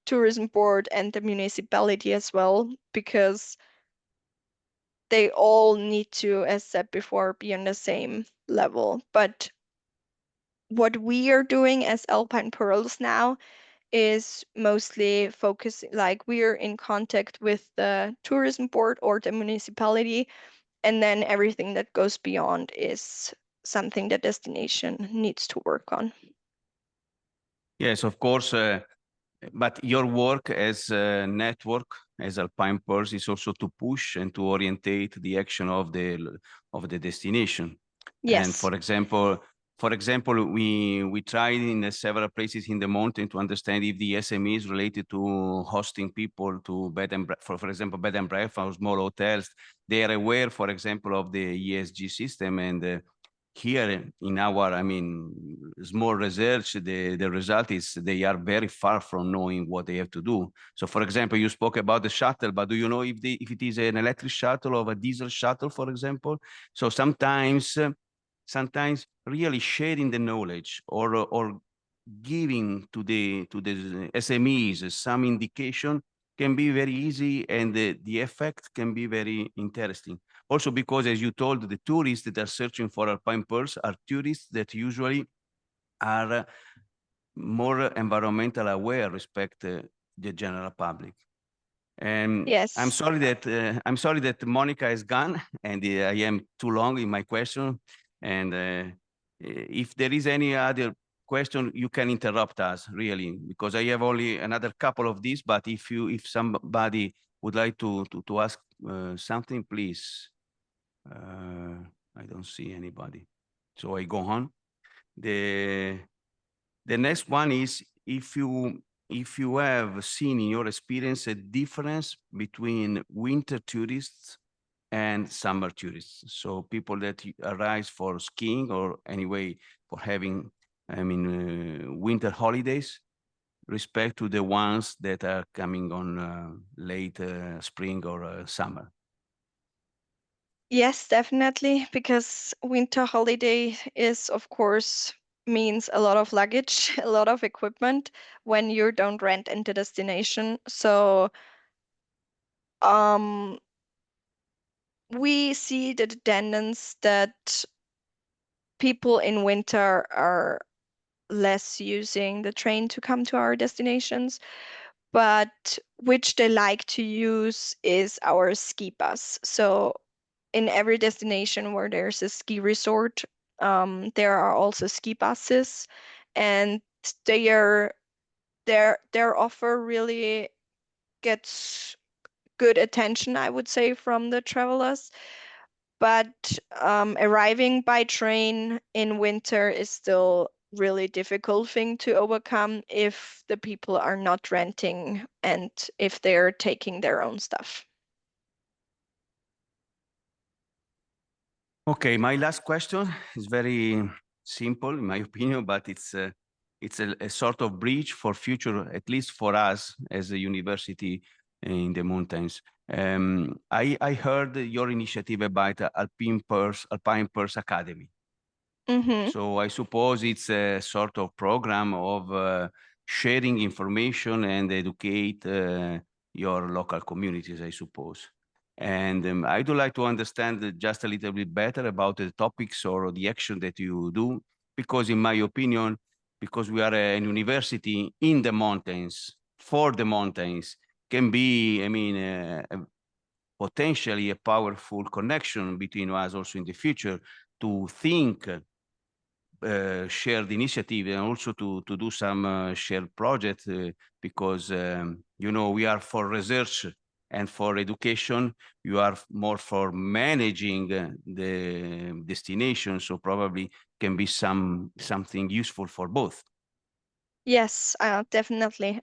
tourism board, and the municipality as well, because they all need to, as said before, be on the same level. But what we are doing as Alpine Pearls now is mostly focusing, like we're in contact with the tourism board or the municipality, and then everything that goes beyond is something the destination needs to work on. Yes, of course. But your work as a network, as Alpine Pearls, is also to push and to orientate the action of the destination. Yes. And for example, we tried in several places in the mountain to understand if the SME is related to hosting people to for example, bed and breakfast or small hotels. They are aware, for example, of the ESG system, and here in our, small research, the result is they are very far from knowing what they have to do. So, for example, you spoke about the shuttle, but do you know if it is an electric shuttle or a diesel shuttle, for example? So sometimes really sharing the knowledge or giving to the SMEs some indication can be very easy, and the effect can be very interesting. Also because, as you told, the tourists that are searching for Alpine Pearls are tourists that usually are more environmental aware respect the general public. And Yes. I'm sorry that Monica is gone, and I am too long in my question. And if there is any other question, you can interrupt us, really, because I have only another couple of these. But if somebody would like to ask something, please. I don't see anybody, so I go on. The next one is if you have seen in your experience a difference between winter tourists and summer tourists. So people that arrive for skiing or anyway for having, winter holidays, respect to the ones that are coming on late spring or summer. Yes, definitely, because winter holiday is, of course, means a lot of luggage, a lot of equipment when you don't rent into destination. So we see the tendency that people in winter are less using the train to come to our destinations, but which they like to use is our ski bus. So in every destination where there's a ski resort, there are also ski buses, and their offer really gets good attention, I would say, from the travelers. But arriving by train in winter is still really difficult thing to overcome if the people are not renting and if they're taking their own stuff. Okay, my last question is very simple, in my opinion, but it's a sort of bridge for future, at least for us as a university in the mountains. I heard your initiative about Alpine Pearls Academy. Mm-hmm. So I suppose it's a sort of program of sharing information and educate your local communities, I suppose. And I would like to understand just a little bit better about the topics or the action that you do, because in my opinion, because we are an university in the mountains, for the mountains, can be, potentially a powerful connection between us also in the future to think shared initiative and also to do some shared project because we are for research and for education. You are more for managing the destination, so probably can be something useful for both. Yes, definitely.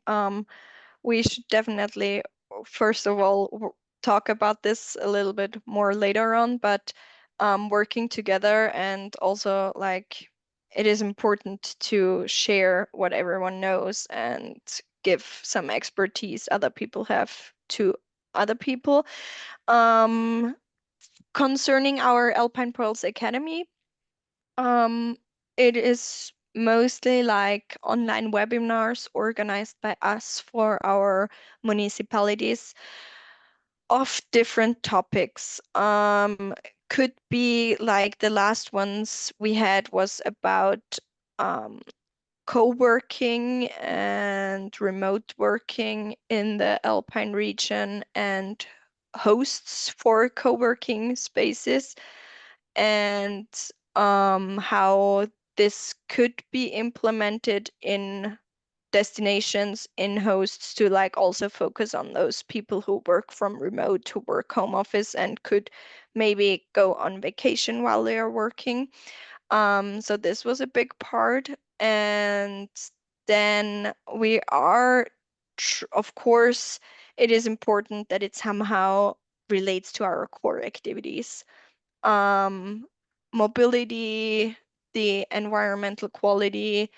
We should definitely, first of all, talk about this a little bit more later on, but working together and also like it is important to share what everyone knows and give some expertise other people have to other people. Concerning our Alpine Pearls Academy, it is mostly like online webinars organized by us for our municipalities of different topics. Could be like the last ones we had was about co-working and remote working in the Alpine region and hosts for co-working spaces, and how this could be implemented in destinations, in hosts, to like also focus on those people who work from remote, who work home office and could maybe go on vacation while they are working. So this was a big part. And then we are, of course, it is important that it somehow relates to our core activities. mobility, the environmental quality,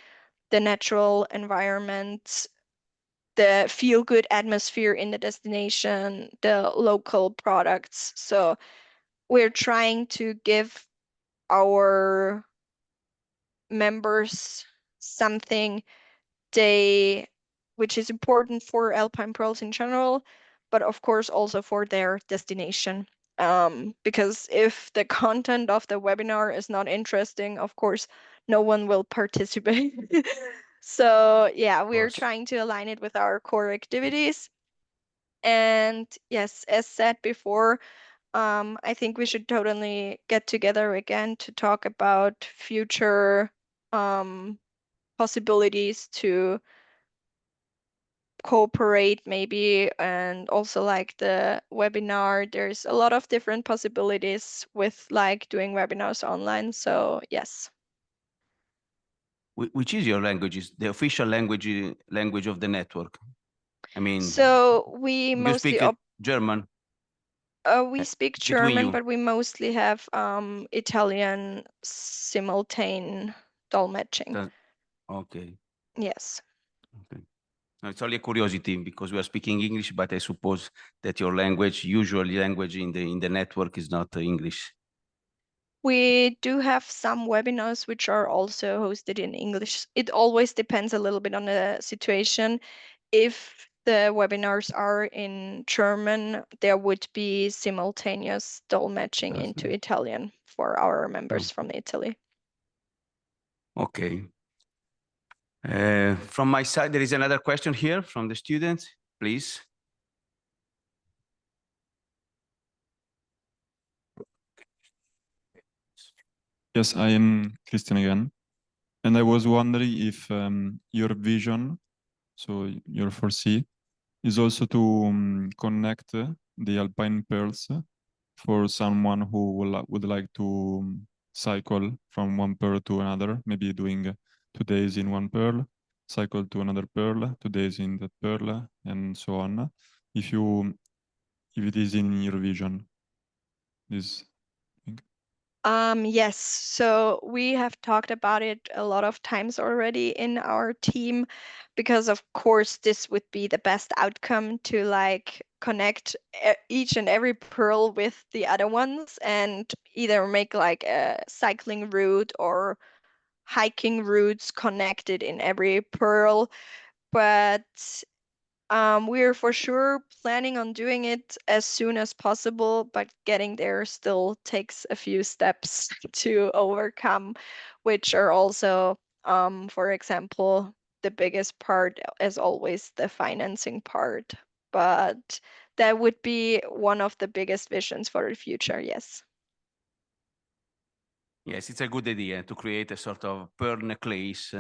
the natural environment, the feel-good atmosphere in the destination, the local products. So we're trying to give our members something which is important for Alpine Pearls in general, but of course also for their destination. Because if the content of the webinar is not interesting, of course, no one will participate. So yeah, we're trying to align it with our core activities. And yes, as said before, I think we should totally get together again to talk about future possibilities to cooperate maybe, and also like the webinar. There's a lot of different possibilities with like doing webinars online. So yes. Which is your language? Is the official language of the network? I mean, so we mostly speak German. We speak German, but we mostly have Italian simultane dolmetsching. Okay. Yes. Okay. No, it's only a curiosity because we are speaking English, but I suppose that your language, usually language in the network, is not English. We do have some webinars which are also hosted in English. It always depends a little bit on the situation. If the webinars are in German, there would be simultaneous dolmetsching into Italian for our members from Italy. Okay. From my side, there is another question here from the students, please. Yes, I am Christian again. And I was wondering if your vision, so your foresee, is also to connect the Alpine Pearls for someone who would like to cycle from one pearl to another, maybe doing 2 days in one pearl, cycle to another pearl, 2 days in that pearl, and so on. If it is in your vision, this thing. Yes, so we have talked about it a lot of times already in our team, because of course this would be the best outcome to like connect each and every pearl with the other ones and either make like a cycling route or hiking routes connected in every pearl. But we're for sure planning on doing it as soon as possible, but getting there still takes a few steps to overcome, which are also, for example, the biggest part, as always, the financing part. But that would be one of the biggest visions for the future, yes. Yes, it's a good idea to create a sort of pearl necklace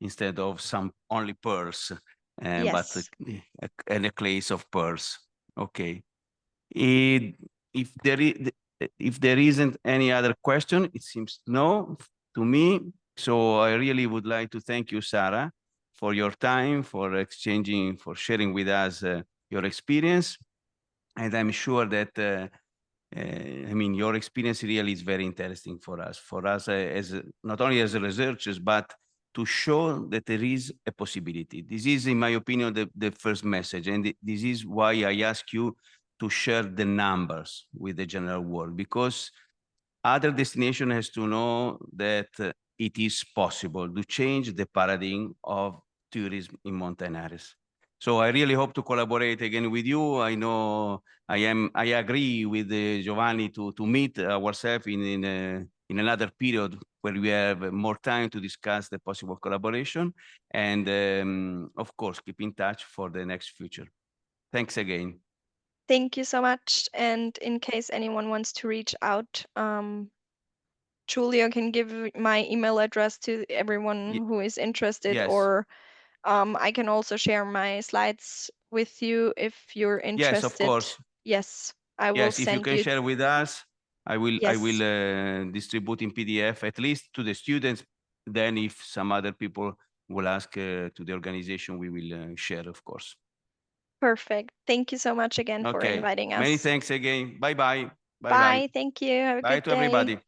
instead of some only pearls, Yes. but a necklace of pearls. Okay. If there isn't any other question, it seems no to me. So I really would like to thank you, Sarah, for your time, for exchanging, for sharing with us your experience. And I'm sure that I mean, your experience really is very interesting for us as not only as researchers, but to show that there is a possibility. This is, in my opinion, the first message. And this is why I ask you to share the numbers with the general world, because other destination has to know that it is possible to change the paradigm of tourism in mountain areas. So I really hope to collaborate again with you. I know I agree with Giovanni to meet ourselves in another period where we have more time to discuss the possible collaboration, and of course keep in touch for the next future. Thanks again. Thank you so much. And in case anyone wants to reach out, Giulio can give my email address to everyone who is interested, Yes. or I can also share my slides with you if you're interested. Yes, of course. Yes, I will Yes, if you send can share with us, I will Yes. distribute in PDF at least to the students. Then if some other people will ask to the organization, we will share, of course. Perfect. Thank you so much again for Okay. inviting us. Many thanks again. Bye-bye. Bye. Thank you. Have a Bye good to day. everybody.